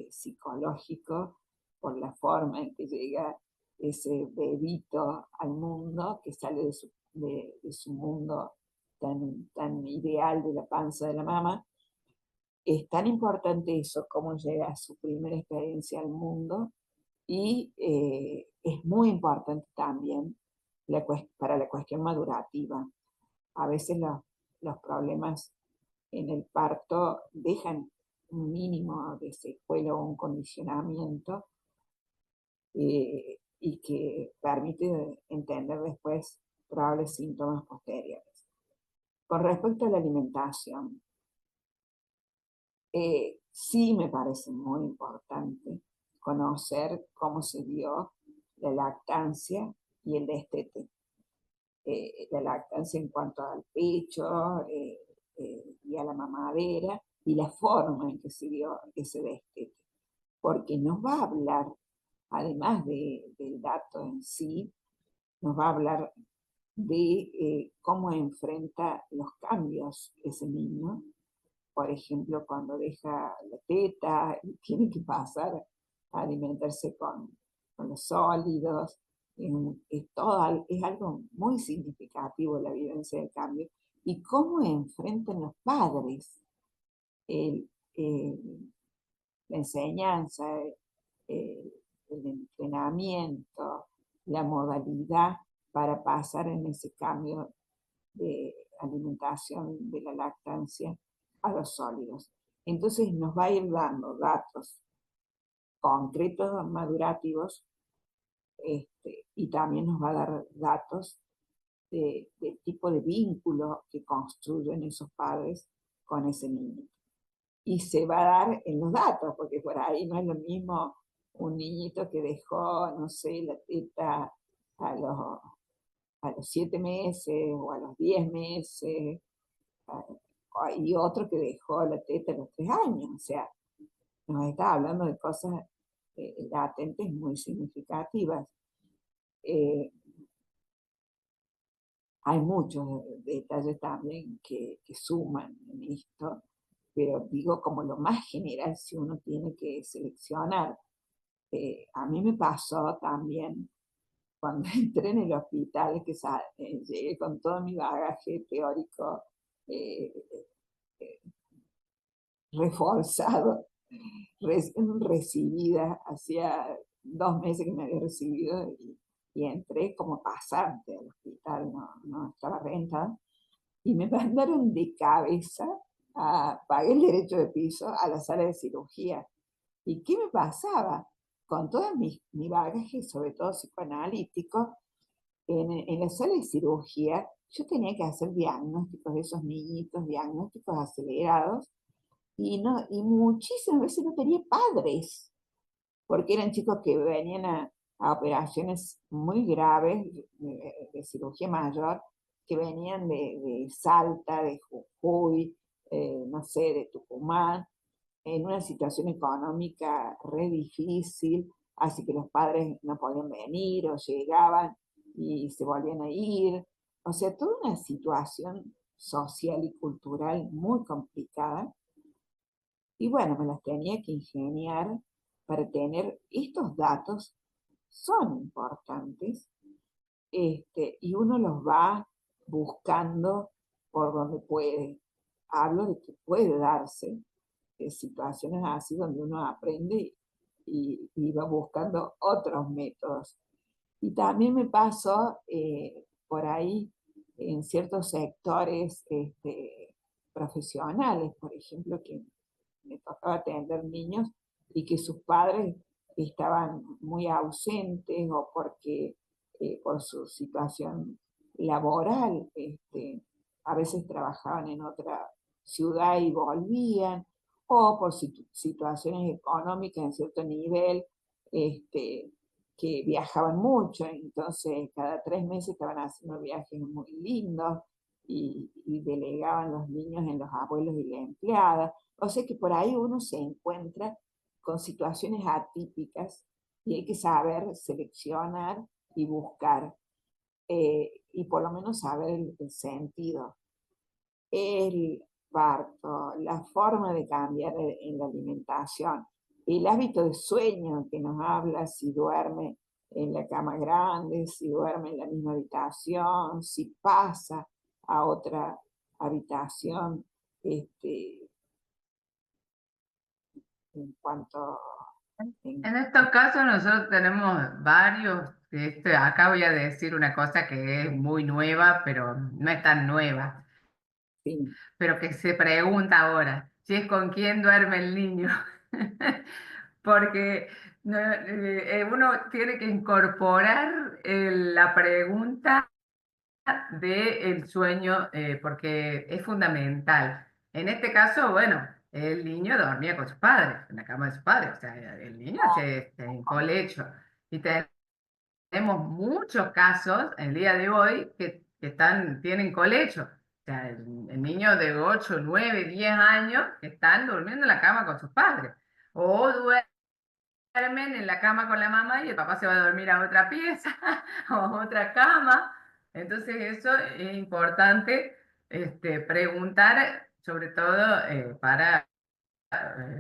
psicológico, por la forma en que llega ese bebito al mundo, que sale de su mundo tan ideal de la panza de la mamá. Es tan importante eso, cómo llega a su primera experiencia al mundo, y es muy importante también para la cuestión madurativa. A veces los problemas en el parto dejan un mínimo de secuela o un condicionamiento, y que permite entender después probables síntomas posteriores. Con respecto a la alimentación, sí me parece muy importante conocer cómo se dio la lactancia y el destete. La lactancia en cuanto al pecho y a la mamadera y la forma en que se dio ese destete. Porque nos va a hablar, además del dato en sí, nos va a hablar de cómo enfrenta los cambios ese niño. Por ejemplo, cuando deja la teta y tiene que pasar a alimentarse con los sólidos. Es algo muy significativo la vivencia del cambio, y cómo enfrentan los padres el, la enseñanza, eh, el entrenamiento, la modalidad para pasar en ese cambio de alimentación de la lactancia a los sólidos. Entonces nos va a ir dando datos concretos, madurativos, y también nos va a dar datos del tipo de vínculo que construyen esos padres con ese niño. Y se va a dar en los datos, porque por ahí no es lo mismo un niñito que dejó, no sé, la teta a los, a los 7 meses o a los 10 meses, y otro que dejó la teta a los 3 años. O sea, nos está hablando de cosas latentes muy significativas. Eh, Hay muchos detalles también que suman en esto, pero digo como lo más general si uno tiene que seleccionar. A mí me pasó también cuando entré en el hospital que llegué con todo mi bagaje teórico eh, eh, reforzado, recibida, hacía 2 meses que me había recibido y entré como pasante al hospital, no estaba rentada, y me mandaron de cabeza, pagué el derecho de piso a la sala de cirugía. ¿Y qué me pasaba? Con todo mi bagaje, sobre todo psicoanalítico, en la sala de cirugía yo tenía que hacer diagnósticos de esos niñitos, diagnósticos acelerados, y muchísimas veces no tenía padres, porque eran chicos que venían a operaciones muy graves de cirugía mayor, que venían de Salta, de Jujuy, no sé, de Tucumán, en una situación económica re difícil, así que los padres no podían venir o llegaban y se volvían a ir. O sea, toda una situación social y cultural muy complicada. Y bueno, me las tenía que ingeniar para tener estos datos, son importantes, y uno los va buscando por donde puede. Hablo de que puede darse situaciones así donde uno aprende y va buscando otros métodos. Y también me pasó por ahí en ciertos sectores profesionales, por ejemplo, que me tocaba atender niños y que sus padres estaban muy ausentes o porque por su situación laboral, a veces trabajaban en otra ciudad y volvían, o por situaciones económicas en cierto nivel, que viajaban mucho, entonces cada 3 meses estaban haciendo viajes muy lindos y delegaban los niños en los abuelos y la empleada. O sea que por ahí uno se encuentra con situaciones atípicas y hay que saber seleccionar y buscar, y por lo menos saber el sentido. El parto, la forma de cambiar en la alimentación, el hábito de sueño que nos habla, si duerme en la cama grande, si duerme en la misma habitación, si pasa a otra habitación, en cuanto...
En estos casos nosotros tenemos varios, acá voy a decir una cosa que es muy nueva, pero no es tan nueva,
sí,
pero que se pregunta ahora, si es con quién duerme el niño. Porque uno tiene que incorporar la pregunta del sueño, porque es fundamental. En este caso, bueno, el niño dormía con sus padres, en la cama de sus padres, o sea, el niño se en colecho. Y tenemos muchos casos el día de hoy tienen colecho. O sea, el niño de 8 9 10 años que están durmiendo en la cama con sus padres. O duermen en la cama con la mamá y el papá se va a dormir a otra pieza o a otra cama. Entonces eso es importante preguntar, sobre todo para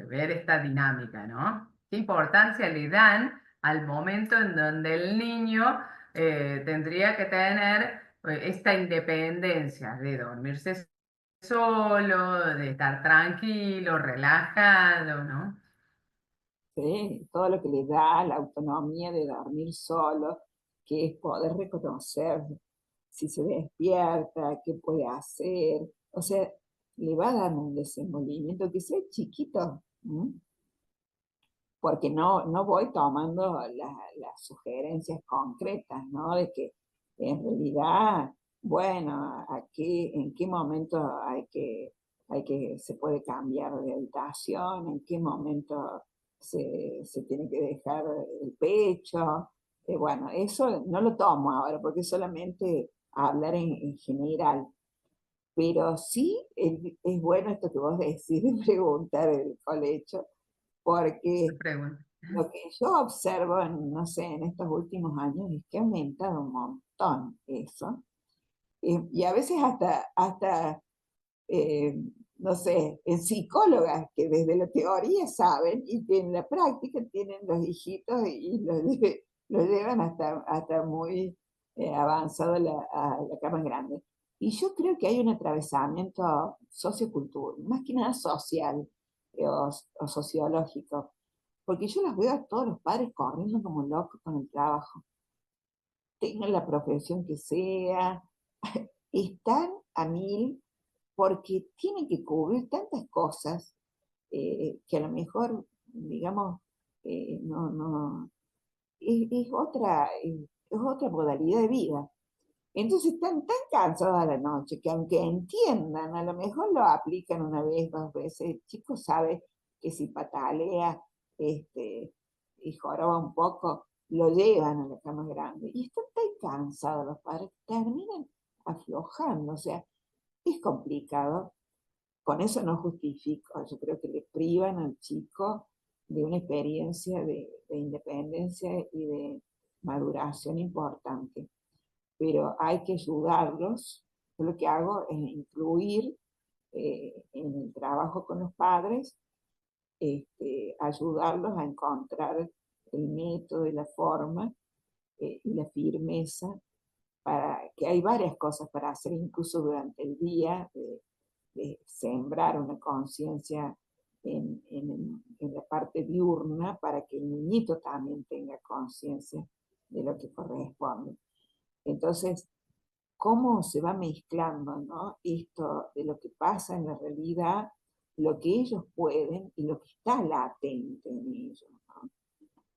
ver esta dinámica, ¿no? ¿Qué importancia le dan al momento en donde el niño tendría que tener esta independencia de dormirse solo, de estar tranquilo, relajado, ¿no?
¿Sí? Todo lo que le da la autonomía de dormir solo, que es poder reconocer si se despierta, qué puede hacer, o sea, le va a dar un desenvolvimiento que sea chiquito, ¿m? Porque no voy tomando las sugerencias concretas, ¿no? De que en realidad, bueno, aquí, en qué momento se puede cambiar de habitación, en qué momento se tiene que dejar el pecho. Bueno, eso no lo tomo ahora porque es solamente hablar en general. Pero sí es bueno esto que vos decís de preguntar el colecho,
Esa
porque
pregunta.
lo que yo observo, no sé, en estos últimos años es que ha aumentado un montón eso. Y a veces hasta eh, no sé, en psicólogas que desde la teoría saben y que en la práctica tienen los hijitos y los llevan hasta muy avanzado a la cama grande. Y yo creo que hay un atravesamiento sociocultural, más que nada social o sociológico, porque yo las veo a todos los padres corriendo como locos con el trabajo, tengan la profesión que sea, están a mil porque tienen que cubrir tantas cosas que a lo mejor, digamos, no, es otra modalidad de vida. Entonces están tan cansados a la noche que aunque entiendan, a lo mejor lo aplican una vez, dos veces, el chico sabe que si patalea y joroba un poco, lo llevan a la cama grande. Y están tan cansados los padres que terminan aflojando. O sea, es complicado. Con eso no justifico, yo creo que le privan al chico de una experiencia de independencia y de maduración importante, pero hay que ayudarlos. Yo lo que hago es incluir en el trabajo con los padres, ayudarlos a encontrar el método y la forma y la firmeza para que hay varias cosas para hacer incluso durante el día, de sembrar una conciencia en la parte diurna para que el niñito también tenga conciencia de lo que corresponde. Entonces, cómo se va mezclando, ¿no? Esto de lo que pasa en la realidad, lo que ellos pueden y lo que está latente en ellos, ¿no?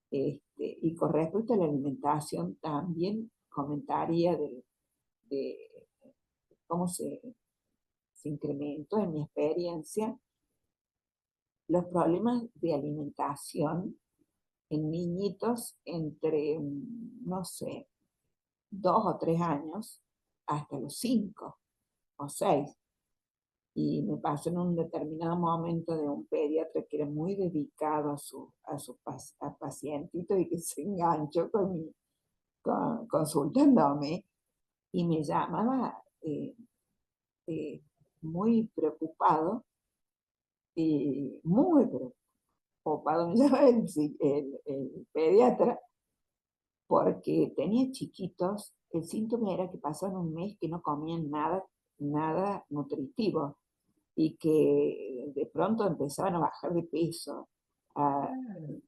Y con respecto a la alimentación, también comentaría de cómo se incrementó en mi experiencia los problemas de alimentación en niñitos entre, no sé, 2 o 3 años hasta los 5 o 6. Y me pasó en un determinado momento de un pediatra que era muy dedicado a pacientitos y que se enganchó consultándome y me llamaba eh, muy preocupado, muy preocupado, me llamaba el pediatra porque tenía chiquitos, el síntoma era que pasaban un mes que no comían nada, nada nutritivo y que de pronto empezaban a bajar de peso, a,
Claro.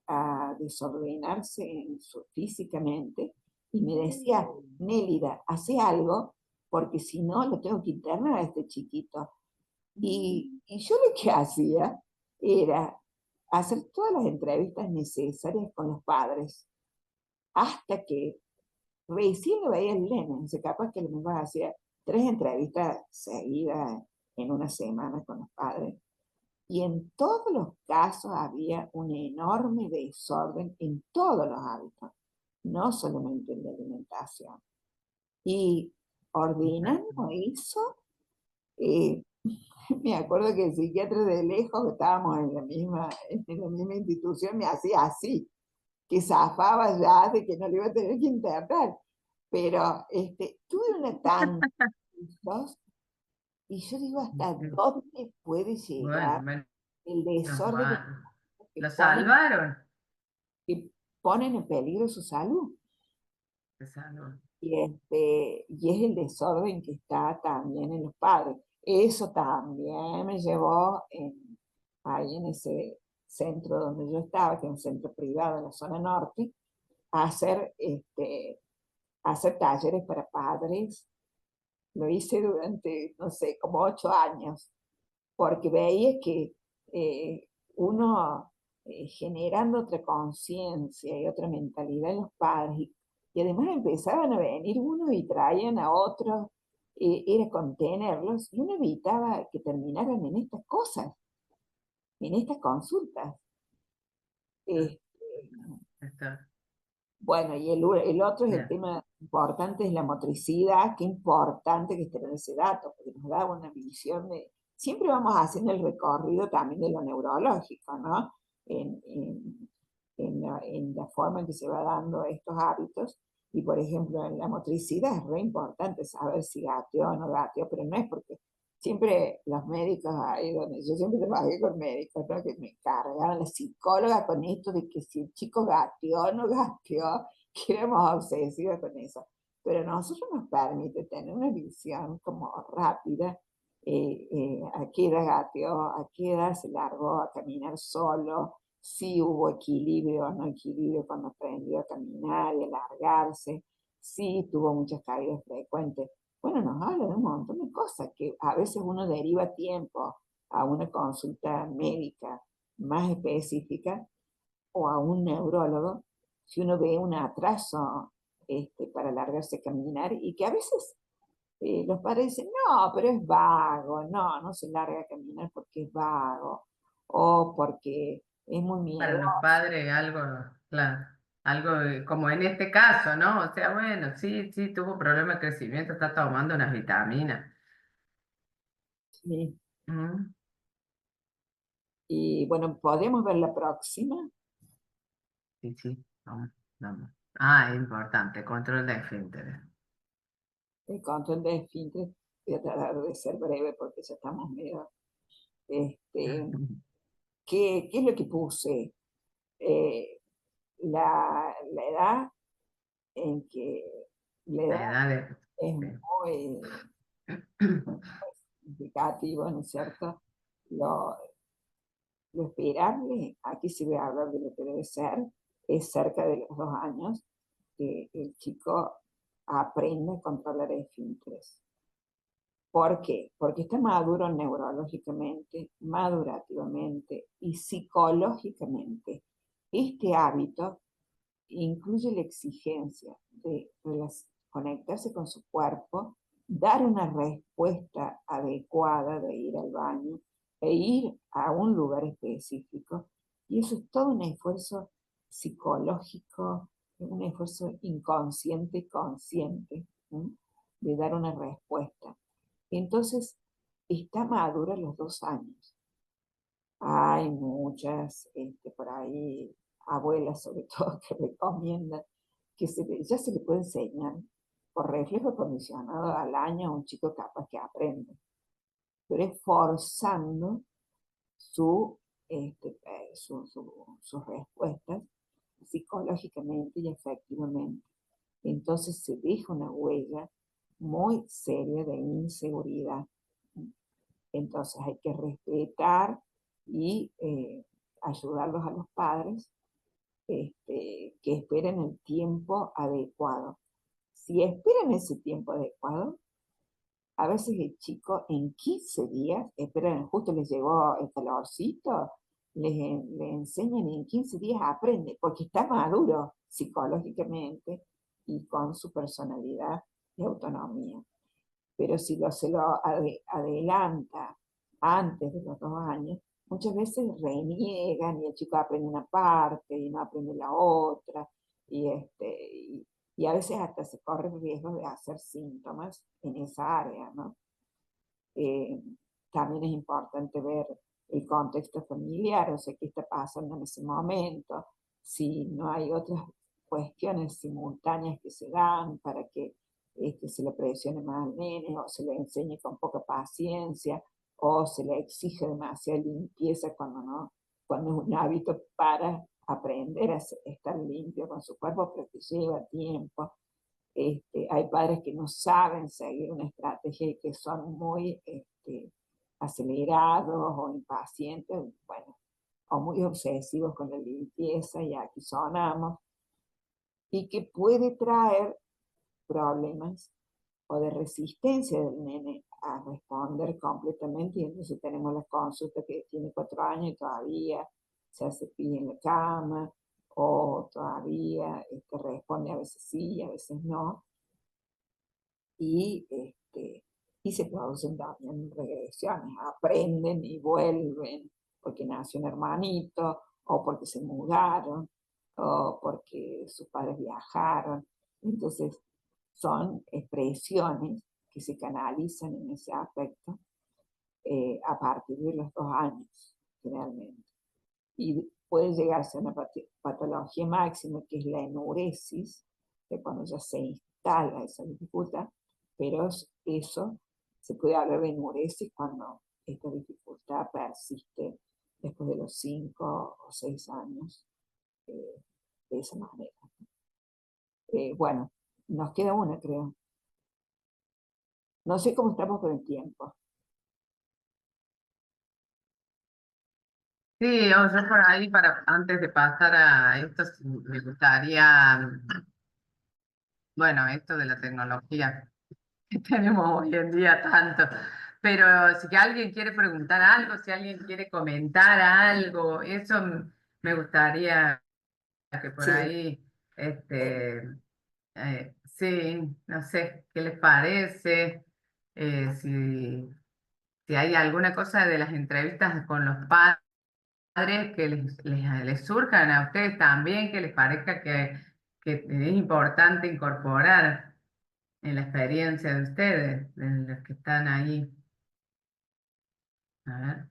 a desordenarse físicamente, y me decía, Nélida, hace algo, porque si no lo tengo que internar a este chiquito. Y yo lo que hacía era hacer todas las entrevistas necesarias con los padres, hasta que recién lo veía el nene, se capaz que lo mismo hacía 3 entrevistas seguidas en una semana con los padres. Y en todos los casos había un enorme desorden en todos los hábitos, no solamente en la alimentación. Y ordenando eso, eh, me acuerdo que el psiquiatra de lejos, que estábamos en la misma institución, me hacía así, que zafaba ya de que no le iba a tener que internar. Pero tuve una tan y yo digo, ¿hasta dónde puede
Bueno,
llegar el
menos
desorden
mal.
que
Lo
ponen,
salvaron.
que ponen en peligro su salud?
Lo salvaron.
y es el desorden que está también en los padres. Eso también me llevó ahí en ese centro donde yo estaba, que es un centro privado en la zona norte, a hacer talleres para padres. Lo hice durante, no sé, como 8 años, porque veía que uno generando otra conciencia y otra mentalidad en los padres, y además empezaban a venir unos y traían a otros, era contenerlos, y uno evitaba que terminaran en estas cosas, en estas consultas.
Ah,
Eh,
está
bueno, y el otro es el
bien.
tema importante, es la motricidad, qué importante que esté en ese dato, porque nos da una visión de, siempre vamos haciendo el recorrido también de lo neurológico, ¿no? En la forma en que se va dando estos hábitos. Y por ejemplo, en la motricidad es re importante saber si gateó o no gateó, pero no es porque siempre los médicos, ahí donde yo siempre trabajé con médicos, ¿no? Que me cargaban la psicóloga con esto de que si el chico gateó o no gateó, que éramos obsesivos con eso. Pero a nosotros nos permite tener una visión como rápida, a qué edad gateó, a qué edad se largó a caminar solo, si hubo equilibrio o no equilibrio cuando aprendió a caminar y a largarse, si tuvo muchas caídas frecuentes. Bueno, nos habla de un montón de cosas que a veces uno deriva a tiempo a una consulta médica más específica o a un neurólogo si uno ve un atraso para largarse a caminar y que a veces los padres dicen, no, pero es vago, no, no se larga a caminar porque es vago o porque es muy
Para
miedoso.
los padres algo, claro, algo como en este caso, ¿no? O sea, bueno, sí, sí, tuvo problema de crecimiento, está tomando unas vitaminas.
Sí.
Mm,
Y bueno, podemos ver la próxima,
sí, sí, vamos, vamos. Ah, es importante, control de esfínteres.
el control de esfínteres. Voy a tratar de ser breve porque ya estamos medio. Este, ¿qué es lo que puse? Eh, la edad en que la
La
edad
edad de...
es
sí.
muy significativo, ¿no es cierto? Lo, lo esperable, aquí se va a hablar de lo que debe ser, es cerca de los 2 años que el chico aprende a controlar esfínteres. ¿Por qué? Porque está maduro neurológicamente, madurativamente y psicológicamente. Este hábito incluye la exigencia de conectarse con su cuerpo, dar una respuesta adecuada de ir al baño e ir a un lugar específico. Y eso es todo un esfuerzo psicológico, un esfuerzo inconsciente, consciente, ¿sí? De dar una respuesta. Entonces, está madura a los 2 años. Hay muchas, por ahí, abuelas sobre todo, que recomiendan que ya se le puede enseñar por reflejo condicionado al año a un chico capaz que aprende, pero es forzando su, sus respuestas psicológicamente y efectivamente. Entonces se deja una huella muy seria de inseguridad. Entonces hay que respetar y ayudarlos a los padres que esperen el tiempo adecuado. Si esperan ese tiempo adecuado, a veces el chico en 15 días, esperan, justo les llegó el calorcito, les enseñan y en 15 días aprende, porque está maduro psicológicamente y con su personalidad y autonomía. Pero si se lo adelanta antes de los 2 años, muchas veces reniegan y el chico aprende una parte y no aprende la otra, y, y a veces hasta se corre el riesgo de hacer síntomas en esa área, ¿no? Eh, También es importante ver el contexto familiar, o sea, qué está pasando en ese momento, si no hay otras cuestiones simultáneas que se dan para que se le presione más al nene, o se le enseñe con poca paciencia, o se le exige demasiada limpieza cuando no, cuando es un hábito para aprender a estar limpio con su cuerpo, pero que lleva tiempo. Hay padres que no saben seguir una estrategia y que son muy acelerados o impacientes, bueno, o muy obsesivos con la limpieza, y aquí sonamos, y que puede traer problemas o de resistencia del nene a responder completamente. Y entonces tenemos la consulta que tiene 4 años y todavía se hace pie en la cama, o todavía responde a veces sí, a veces no, y, y se producen también regresiones, aprenden y vuelven porque nació un hermanito, o porque se mudaron, o porque sus padres viajaron. Entonces, son expresiones que se canalizan en ese aspecto a partir de los 2 años, generalmente. Y puede llegarse a una patología máxima, que es la enuresis, que cuando ya se instala esa dificultad, pero eso se puede hablar de enuresis cuando esta dificultad persiste después de los 5 o 6 años, de esa manera. Bueno, nos queda una, creo. No sé cómo estamos con el tiempo.
Sí, o yo por ahí, antes de pasar a esto, sí, me gustaría, bueno, esto de la tecnología que tenemos hoy en día tanto, pero si alguien quiere preguntar algo, si alguien quiere comentar algo, eso me gustaría que por
Sí,
ahí,
eh,
sí, no sé, ¿qué les parece? Si hay alguna cosa de las entrevistas con los padres que les surjan a ustedes también, que les parezca que es importante incorporar en la experiencia de ustedes, de los que están ahí. A ver.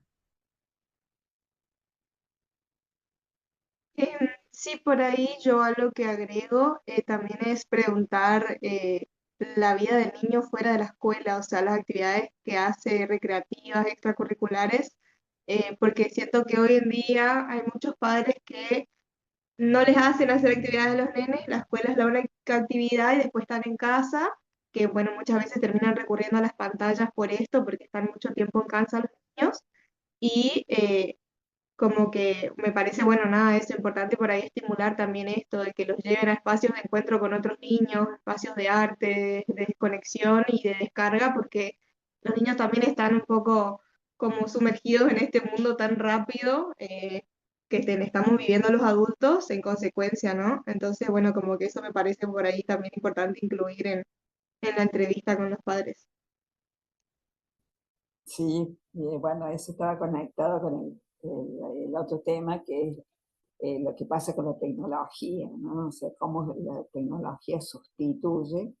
Sí, por ahí yo a lo que agrego también es preguntar la vida del niño fuera de la escuela, o sea, las actividades que hace recreativas, extracurriculares, porque siento que hoy en día hay muchos padres que no les hacen hacer actividades a los nenes, la escuela es la única actividad y después están en casa, que bueno, muchas veces terminan recurriendo a las pantallas por esto, porque están mucho tiempo en casa los niños. Y como que me parece, bueno, nada, es importante por ahí estimular también esto, de que los lleven a espacios de encuentro con otros niños, espacios de arte, de desconexión y de descarga, porque los niños también están un poco como sumergidos en este mundo tan rápido estamos viviendo los adultos en consecuencia, ¿no? Entonces, bueno, como que eso me parece por ahí también importante incluir en la entrevista con los padres.
sí, bueno, eso estaba conectado con el otro tema, que es lo que pasa con la tecnología, ¿no? O sea, cómo la tecnología sustituye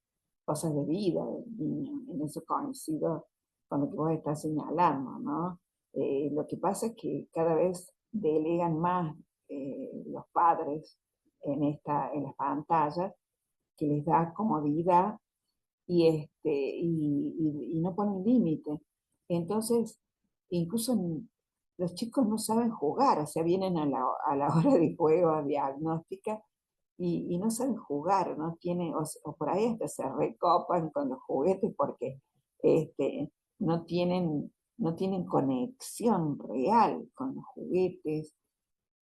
cosas de vida del niño. En eso coincido con lo que vos estás señalando, ¿no? Lo que pasa es que cada vez delegan más los padres en las pantallas, que les da comodidad, y no ponen límite. Entonces, incluso los chicos no saben jugar, o sea, vienen a la hora de juego diagnóstica, y no saben jugar, no tienen, o por ahí hasta se recopan con los juguetes porque este, no tienen conexión real con los juguetes,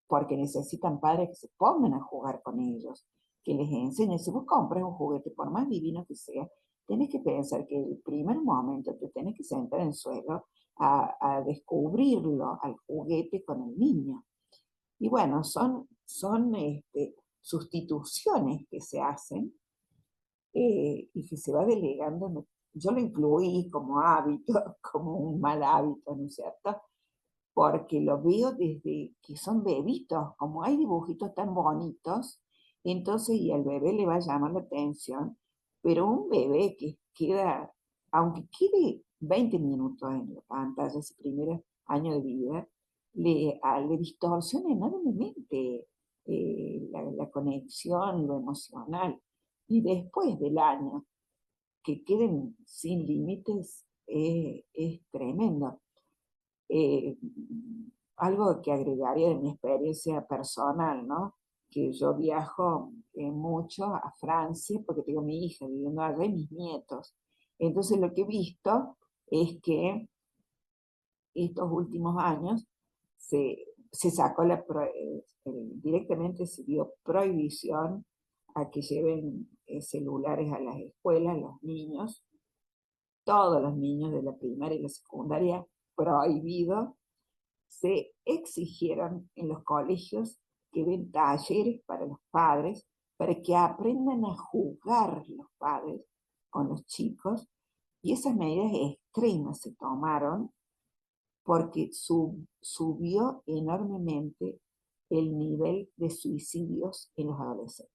porque necesitan padres que se pongan a jugar con ellos, que les enseñen. Si vos compras un juguete, por más divino que sea, tenés que pensar que el primer momento te tenés que sentar en el suelo a descubrirlo al juguete con el niño. Y bueno, son sustituciones que se hacen, y que se va delegando. Yo lo incluí como hábito, como un mal hábito, ¿no es cierto? Porque lo veo desde que son bebitos, como hay dibujitos tan bonitos, entonces, y al bebé le va a llamar la atención, pero un bebé que queda, aunque quede 20 minutos en la pantalla, ese primer año de vida, le distorsiona enormemente la conexión, lo emocional. Y después del año, que queden sin límites, es tremendo. eh, Algo que agregaría de mi experiencia personal, ¿no? Que yo viajo mucho a Francia, porque tengo mi hija viviendo allá y mis nietos. Entonces lo que he visto es que estos últimos años se sacó directamente se dio prohibición a que lleven celulares a las escuelas, los niños, todos los niños de la primaria y la secundaria, prohibido. Se exigieron en los colegios que den talleres para los padres, para que aprendan a jugar los padres con los chicos, y esas medidas extremas se tomaron porque subió enormemente el nivel de suicidios en los adolescentes.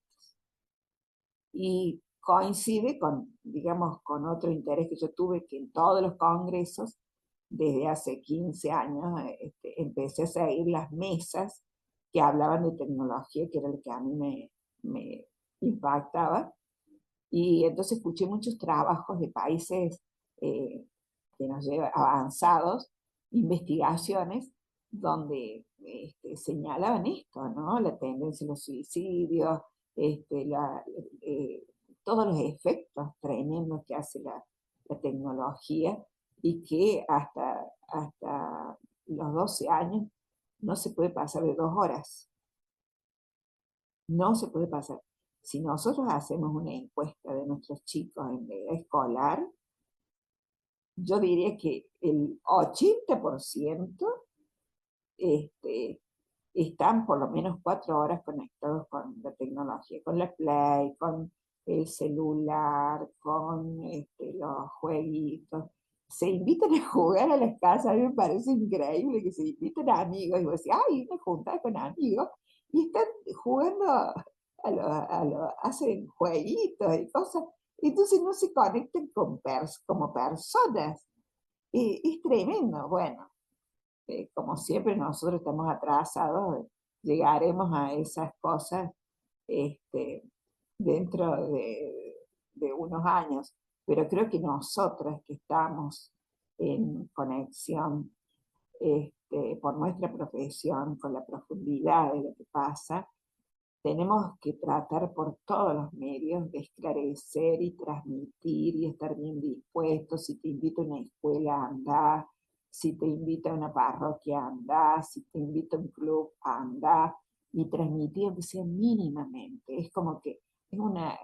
Y coincide con, digamos, con otro interés que yo tuve, que en todos los congresos, desde hace 15 años, empecé a seguir las mesas que hablaban de tecnología, que era lo que a mí me impactaba. Y entonces escuché muchos trabajos de países que nos llevan avanzados, investigaciones, donde señalaban esto, ¿no? La tendencia a los suicidios, este, la, eh, todos los efectos tremendos que hace la tecnología, y que hasta los 12 años no se puede pasar de 2 horas. No se puede pasar. Si nosotros hacemos una encuesta de nuestros chicos en edad escolar, yo diría que el 80% están por lo menos 4 horas conectados con la tecnología, con la Play, con el celular, con los jueguitos. Se invitan a jugar a las casas, a mí me parece increíble que se inviten a amigos, y vos decís, ay, me juntas con amigos, y están jugando, hacen jueguitos y cosas, entonces no se conectan como personas. Es tremendo. Bueno, como siempre nosotros estamos atrasados, llegaremos a esas cosas este, dentro de unos años, pero creo que nosotras que estamos en conexión por nuestra profesión con la profundidad de lo que pasa, tenemos que tratar por todos los medios de esclarecer y transmitir y estar bien dispuestos. Si te invito a una escuela, anda. Si te invito a una parroquia, anda. Si te invito a un club, anda. Y transmitir, aunque sea mínimamente. Es como que es una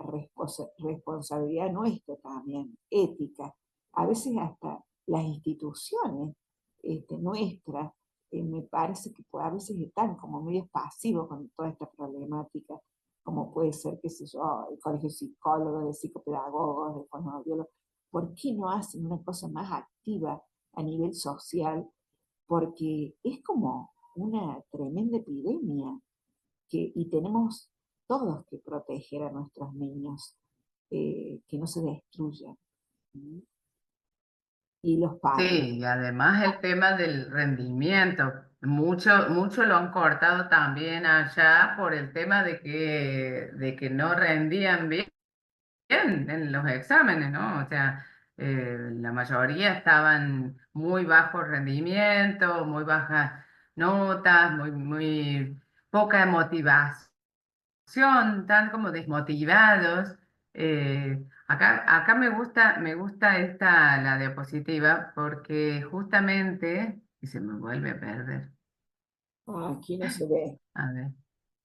responsabilidad nuestra también, ética. A veces hasta las instituciones nuestras me parece que a veces están como medio pasivos con toda esta problemática, como puede ser, qué sé yo, el colegio de psicólogos, de psicopedagogos, de fonoaudiólogos. ¿Por qué no hacen una cosa más activa a nivel social? Porque es como una tremenda epidemia y tenemos todos que proteger a nuestros niños, que no se destruyan. Y los padres.
Sí, y además el tema del rendimiento, mucho lo han cortado también allá por el tema de que no rendían bien en los exámenes, ¿no? O sea, la mayoría estaban muy bajo rendimiento, muy bajas notas, muy poca motivación, tan como desmotivados. Acá me gusta la diapositiva, porque justamente, y se me vuelve a perder.
Aquí no se ve.
A ver,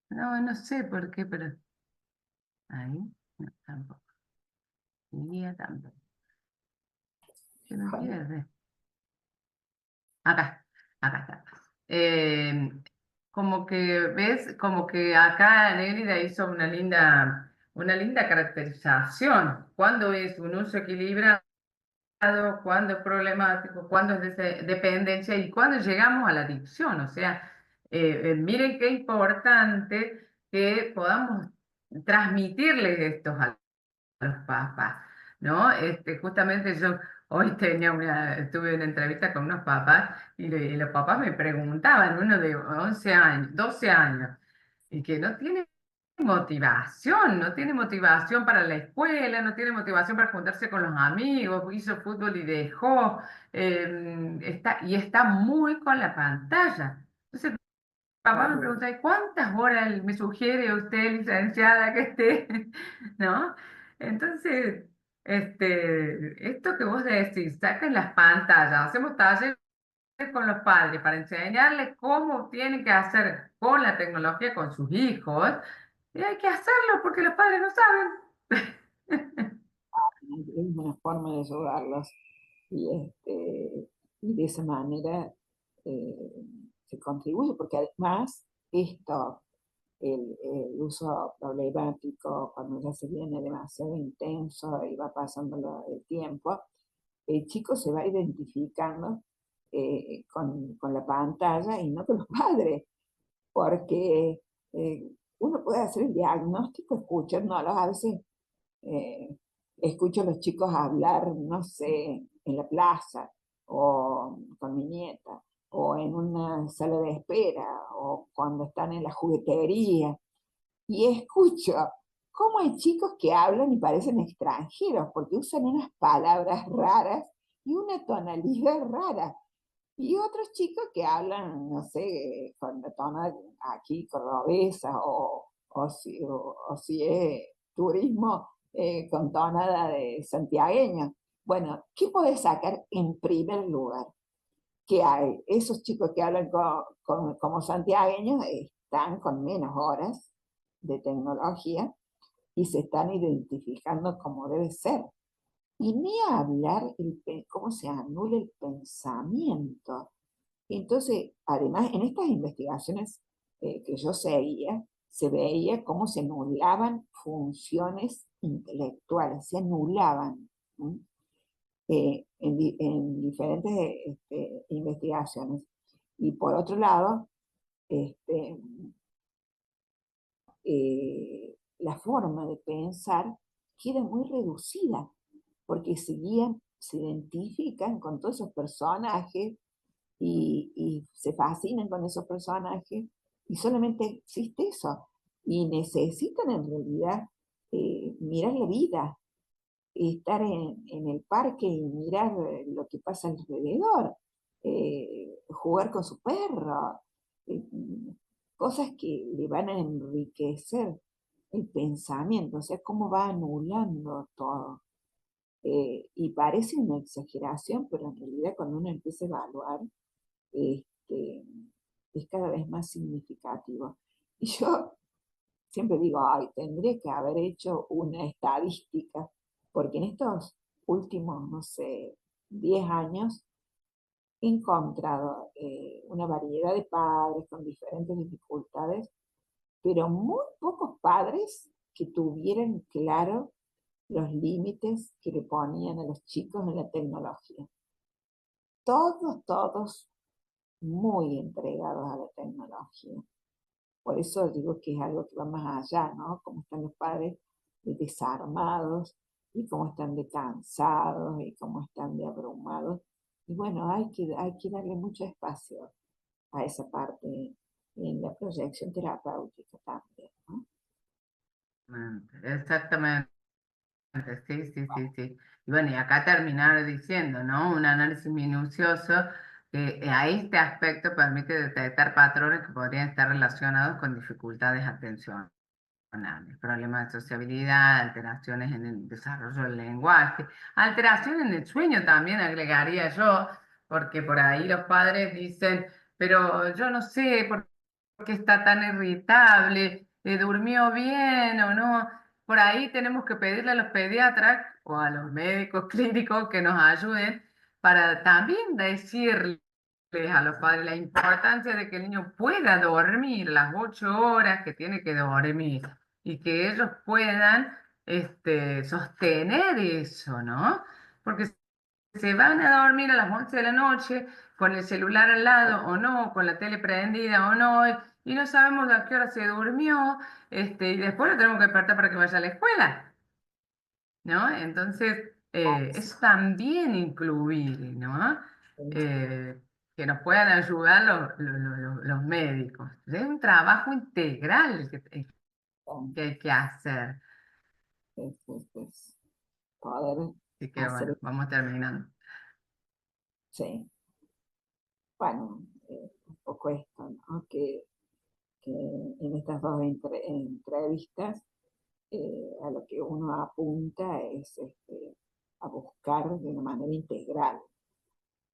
no sé por qué, pero ahí, no, tampoco. Guía tampoco. Se me pierde. Acá, acá está. Eh, Como que, ¿ves? Como que acá Nérida hizo una linda caracterización. ¿Cuándo es un uso equilibrado? ¿Cuándo es problemático? ¿Cuándo es dependencia? ¿Y cuándo llegamos a la adicción? O sea, miren qué importante que podamos transmitirles esto a los papás, ¿no? Justamente yo hoy tuve una entrevista con unos papás, y los papás me preguntaban, uno de 11 años, 12 años, y que no tiene motivación para la escuela, no tiene motivación para juntarse con los amigos, hizo fútbol y dejó, y está muy con la pantalla. Entonces, papá me pregunta, ¿y cuántas horas me sugiere usted, licenciada, que esté? ¿No? Entonces, esto que vos decís, saquen las pantallas, hacemos talleres con los padres para enseñarles cómo tienen que hacer con la tecnología con sus hijos, y hay que hacerlo porque los padres no saben.
Es una forma de ayudarlos y de esa manera eh, se contribuye, porque además esto, el uso problemático, cuando ya se viene demasiado intenso y va pasando el tiempo, el chico se va identificando con la pantalla y no con los padres, porque uno puede hacer el diagnóstico escuchándolos. A veces eh, escucho a los chicos hablar, no sé, en la plaza o con mi nieta o en una sala de espera o cuando están en la juguetería y escucho cómo hay chicos que hablan y parecen extranjeros porque usan unas palabras raras y una tonalidad rara. Y otros chicos que hablan, no sé, con la tona aquí cordobesa o si es turismo con tonada de santiagueño. Bueno, ¿qué podés sacar en primer lugar? Que hay esos chicos que hablan como santiagueños están con menos horas de tecnología y se están identificando como debe ser. Y ni hablar cómo se anula el pensamiento. Entonces, además, en estas investigaciones que yo seguía, se veía cómo se anulaban funciones intelectuales, se anulaban. ¿No? En diferentes investigaciones. Y por otro lado, este, la forma de pensar queda muy reducida, porque se identifican con todos esos personajes y se fascinan con esos personajes y solamente existe eso. Y necesitan en realidad mirar la vida, estar en el parque y mirar lo que pasa alrededor, jugar con su perro, eh, cosas que le van a enriquecer el pensamiento, o sea, cómo va anulando todo. Y parece una exageración, pero en realidad cuando uno empieza a evaluar, este, es cada vez más significativo. Y yo siempre digo, ay, tendría que haber hecho una estadística, porque en estos últimos, no sé, 10 años he encontrado una variedad de padres con diferentes dificultades, pero muy pocos padres que tuvieran claro los límites que le ponían a los chicos en la tecnología. Todos muy entregados a la tecnología. Por eso digo que es algo que va más allá, ¿no? Cómo están los padres desarmados y cómo están de cansados y cómo están de abrumados. Y bueno, hay que darle mucho espacio a esa parte en la proyección terapéutica también, ¿no?
Exactamente, sí, sí, sí, sí. Y bueno, y acá terminar diciendo, ¿no? Un análisis minucioso que a este aspecto permite detectar patrones que podrían estar relacionados con dificultades atencionales, problemas de sociabilidad, alteraciones en el desarrollo del lenguaje, alteraciones en el sueño también agregaría yo, porque por ahí los padres dicen, pero yo no sé por qué está tan irritable, durmió bien o no. Por ahí tenemos que pedirle a los pediatras o a los médicos clínicos que nos ayuden para también decirles a los padres la importancia de que el niño pueda dormir las 8 horas que tiene que dormir y que ellos puedan sostener eso, ¿no? Porque se van a dormir a las 11 de la noche con el celular al lado o no, con la tele prendida o no, y no sabemos a qué hora se durmió, y después lo tenemos que despertar para que vaya a la escuela, ¿no? Entonces, eso también incluir, ¿no? Eh, que nos puedan ayudar los médicos. Es un trabajo integral que hay que hacer.
Es poder
Así que
hacer,
bueno, vamos terminando.
sí, bueno, un poco esto, ¿no? Que que en estas dos entrevistas a lo que uno apunta es a buscar de una manera integral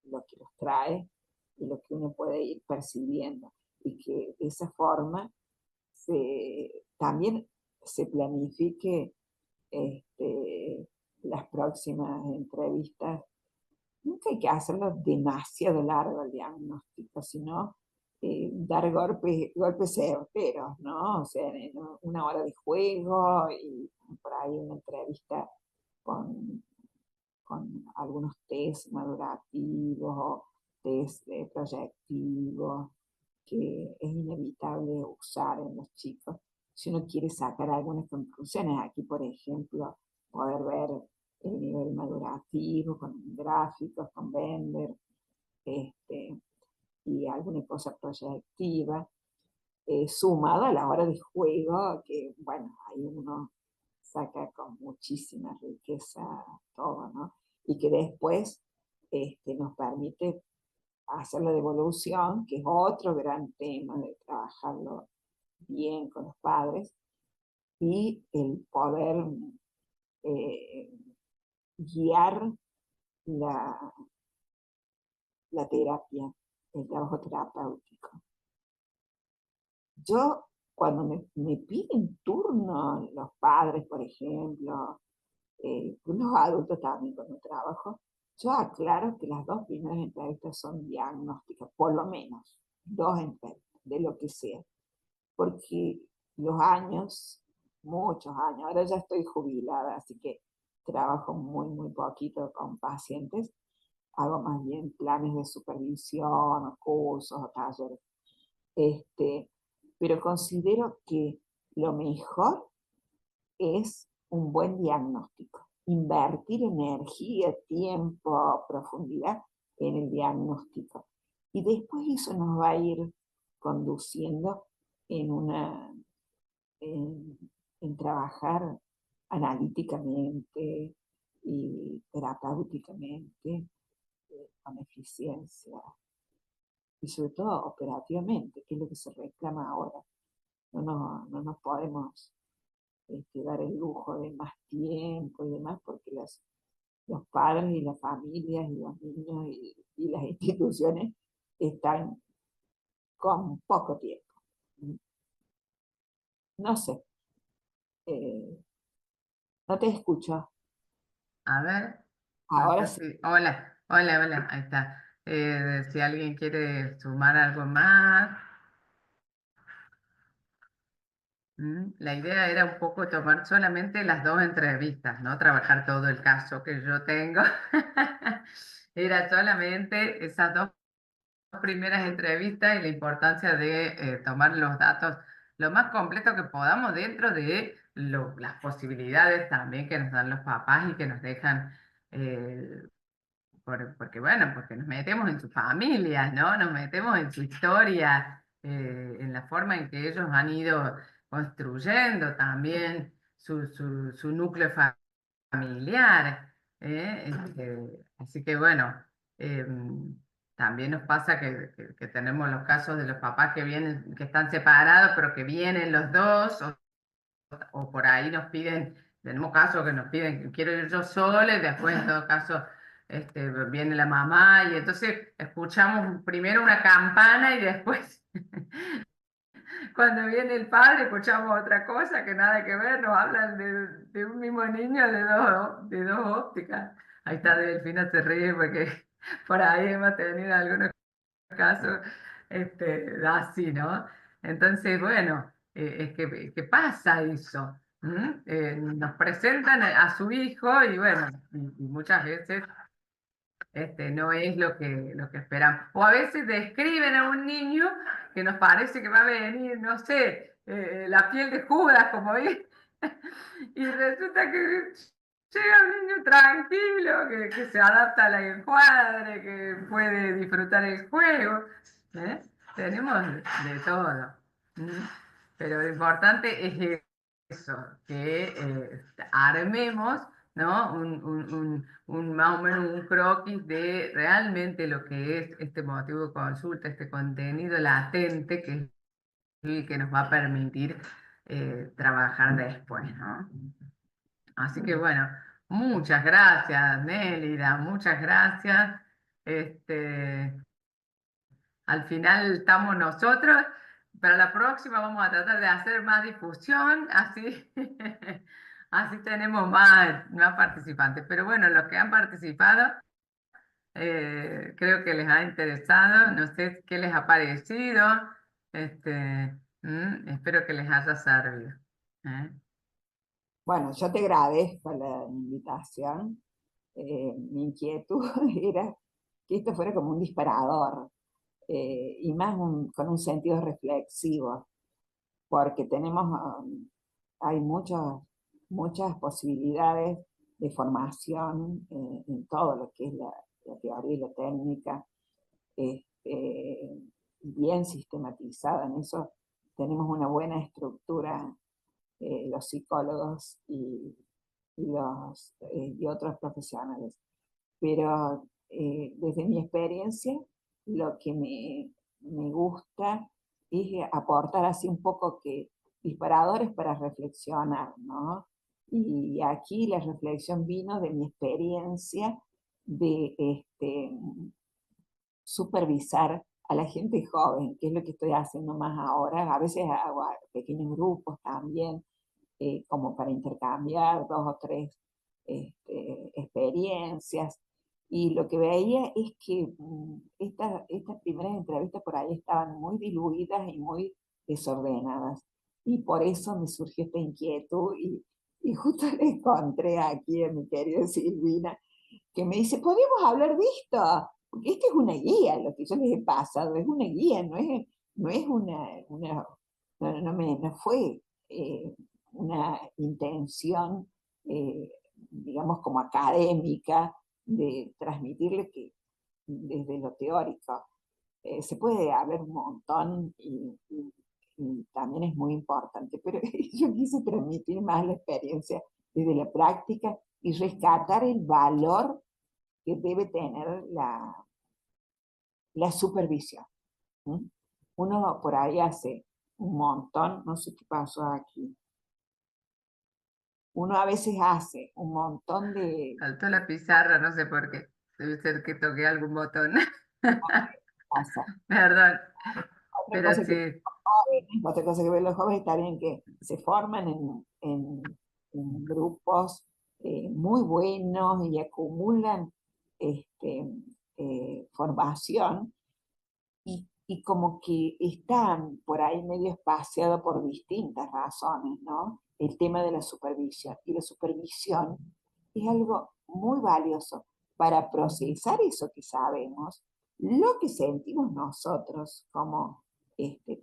lo que los trae y lo que uno puede ir percibiendo. Y que de esa forma también se planifique las próximas entrevistas. Nunca hay que hacerlo demasiado largo el diagnóstico, sino dar golpes certeros, ¿no? O sea, en una hora de juego y por ahí una entrevista con, con algunos test madurativos, test proyectivos, que es inevitable usar en los chicos si uno quiere sacar algunas conclusiones. Aquí, por ejemplo, poder ver el nivel madurativo con gráficos, con Bender, y alguna cosa proyectiva, sumado a la hora de juego, que bueno, ahí uno saca con muchísima riqueza todo, ¿no? Y que después nos permite hacer la devolución, que es otro gran tema de trabajarlo bien con los padres, y el poder eh, guiar la, la terapia, el trabajo terapéutico. Yo, cuando me piden turno los padres, por ejemplo, los adultos también cuando trabajo, yo aclaro que las dos primeras entrevistas son diagnósticas, por lo menos, dos entrevistas, de lo que sea, porque los años, muchos años, ahora ya estoy jubilada, así que trabajo muy, muy poquito con pacientes, hago más bien planes de supervisión, cursos, o talleres, pero considero que lo mejor es un buen diagnóstico. Invertir energía, tiempo, profundidad en el diagnóstico. Y después eso nos va a ir conduciendo en, en trabajar analíticamente y terapéuticamente con eficiencia y sobre todo operativamente, que es lo que se reclama ahora. No nos podemos dar el lujo de más tiempo y demás, porque los padres y las familias y los niños y las instituciones están con poco tiempo. No sé, eh, no te escucho.
A ver, no
Ahora
sé
sí.
si... Hola, hola, hola, ahí está. Si alguien quiere sumar algo más. La idea era un poco tomar solamente las dos entrevistas, no trabajar todo el caso que yo tengo. Era solamente esas dos primeras entrevistas y la importancia de tomar los datos lo más completo que podamos dentro de las posibilidades también que nos dan los papás y que nos dejan, eh, porque bueno, porque nos metemos en sus familias, ¿no? Nos metemos en su historia, en la forma en que ellos han ido construyendo también su núcleo familiar. Así que bueno, también nos pasa que tenemos los casos de los papás que vienen, que están separados, pero que vienen los dos, o por ahí nos piden, tenemos casos que nos piden, quiero ir yo sola, y después en todo caso viene la mamá, y entonces escuchamos primero una campana y después cuando viene el padre escuchamos otra cosa que nada que ver, nos hablan de un mismo niño de dos ópticas. Ahí está Delfina se ríe porque por ahí hemos tenido algunos casos así, ¿no? Entonces, bueno, que pasa eso. Nos presentan a su hijo y bueno, y muchas veces no es lo que esperamos. O a veces describen a un niño que nos parece que va a venir, no sé, la piel de Judas, como dice, y resulta que llega un niño tranquilo, que se adapta al encuadre, que puede disfrutar el juego. ¿Eh? Tenemos de todo. ¿Mm? Pero lo importante es eso, que armemos, ¿no? Más o menos un croquis de realmente lo que es este motivo de consulta, este contenido latente, que es y que nos va a permitir trabajar después, ¿no? Así que bueno, muchas gracias, Nélida, muchas gracias. Este, al final estamos nosotros. Para la próxima vamos a tratar de hacer más difusión, así, así tenemos más participantes. Pero bueno, los que han participado, creo que les ha interesado. No sé qué les ha parecido. Espero que les haya servido. ¿Eh?
Bueno, yo te agradezco la invitación. Mi inquietud era que esto fuera como un disparador, y más con un sentido reflexivo, porque hay muchas posibilidades de formación en todo lo que es la teoría y la técnica, este, bien sistematizada. En eso tenemos una buena estructura, los psicólogos y otros profesionales. Pero desde mi experiencia, lo que me gusta es aportar así un poco que disparadores para reflexionar, ¿no? Y aquí la reflexión vino de mi experiencia de supervisar a la gente joven, que es lo que estoy haciendo más ahora. A veces hago pequeños grupos también, como para intercambiar dos o tres experiencias. Y lo que veía es que estas primeras entrevistas por ahí estaban muy diluidas y muy desordenadas. Y por eso me surgió esta inquietud y justo le encontré aquí a mi querida Silvina, que me dice, ¿podríamos hablar de esto? Porque esta es una guía, lo que yo les he pasado, es una guía, no es no fue una intención, digamos, como académica, de transmitirle que desde lo teórico se puede hablar un montón y también es muy importante, pero yo quise transmitir más la experiencia desde la práctica y rescatar el valor que debe tener la supervisión. ¿Mm? Uno por ahí hace un montón, no sé qué pasó aquí, uno a veces hace un montón de
Saltó la pizarra, no sé por qué. Debe ser que toqué algún botón.
cosas.
Perdón,
Otra
pero
cosa que
sí.
Otra cosa que ven los jóvenes está bien que se forman en grupos muy buenos y acumulan este, formación y como que están por ahí medio espaciados por distintas razones, ¿no? El tema de la supervisión. Y la supervisión es algo muy valioso para procesar eso que sabemos, lo que sentimos nosotros como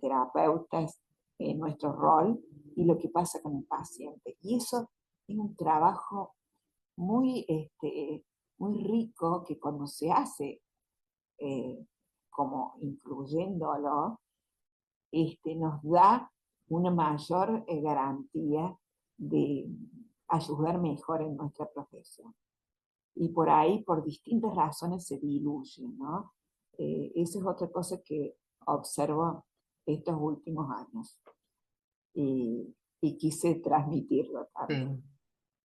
terapeutas en nuestro rol y lo que pasa con el paciente. Y eso es un trabajo muy rico que cuando se hace eh, como incluyéndolo, nos da una mayor garantía de ayudar mejor en nuestra profesión. Y por ahí, por distintas razones, se diluye, ¿no? Esa es otra cosa que observo estos últimos años y quise transmitirlo también.
Sí,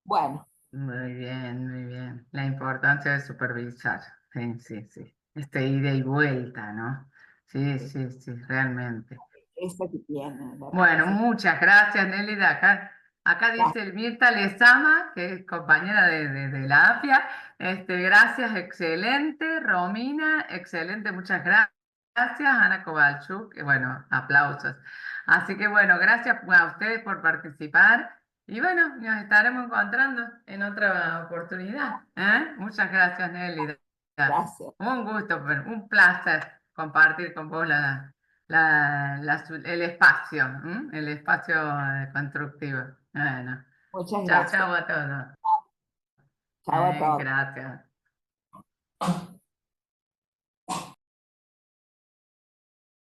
Bueno,
muy bien, muy bien. La importancia de supervisar. Sí, sí, sí. Ida y vuelta, ¿no? Sí, sí, sí, realmente.
esta que tiene la
Bueno,
reflexión.
muchas gracias, Nelly. Acá dice el Mirta Lezama, que es compañera de la AFIA. Gracias, excelente. Romina, excelente, muchas gracias. Ana Kovalchuk, bueno, aplausos. Así que bueno, gracias a ustedes por participar. Y bueno, nos estaremos encontrando en otra oportunidad. ¿Eh? Muchas gracias, Nelly.
Gracias.
Un gusto, un placer compartir con vos el espacio, ¿m? El espacio constructivo. Bueno,
Muchas
chao,
gracias.
chao a todos.
Chao a todos.
Gracias.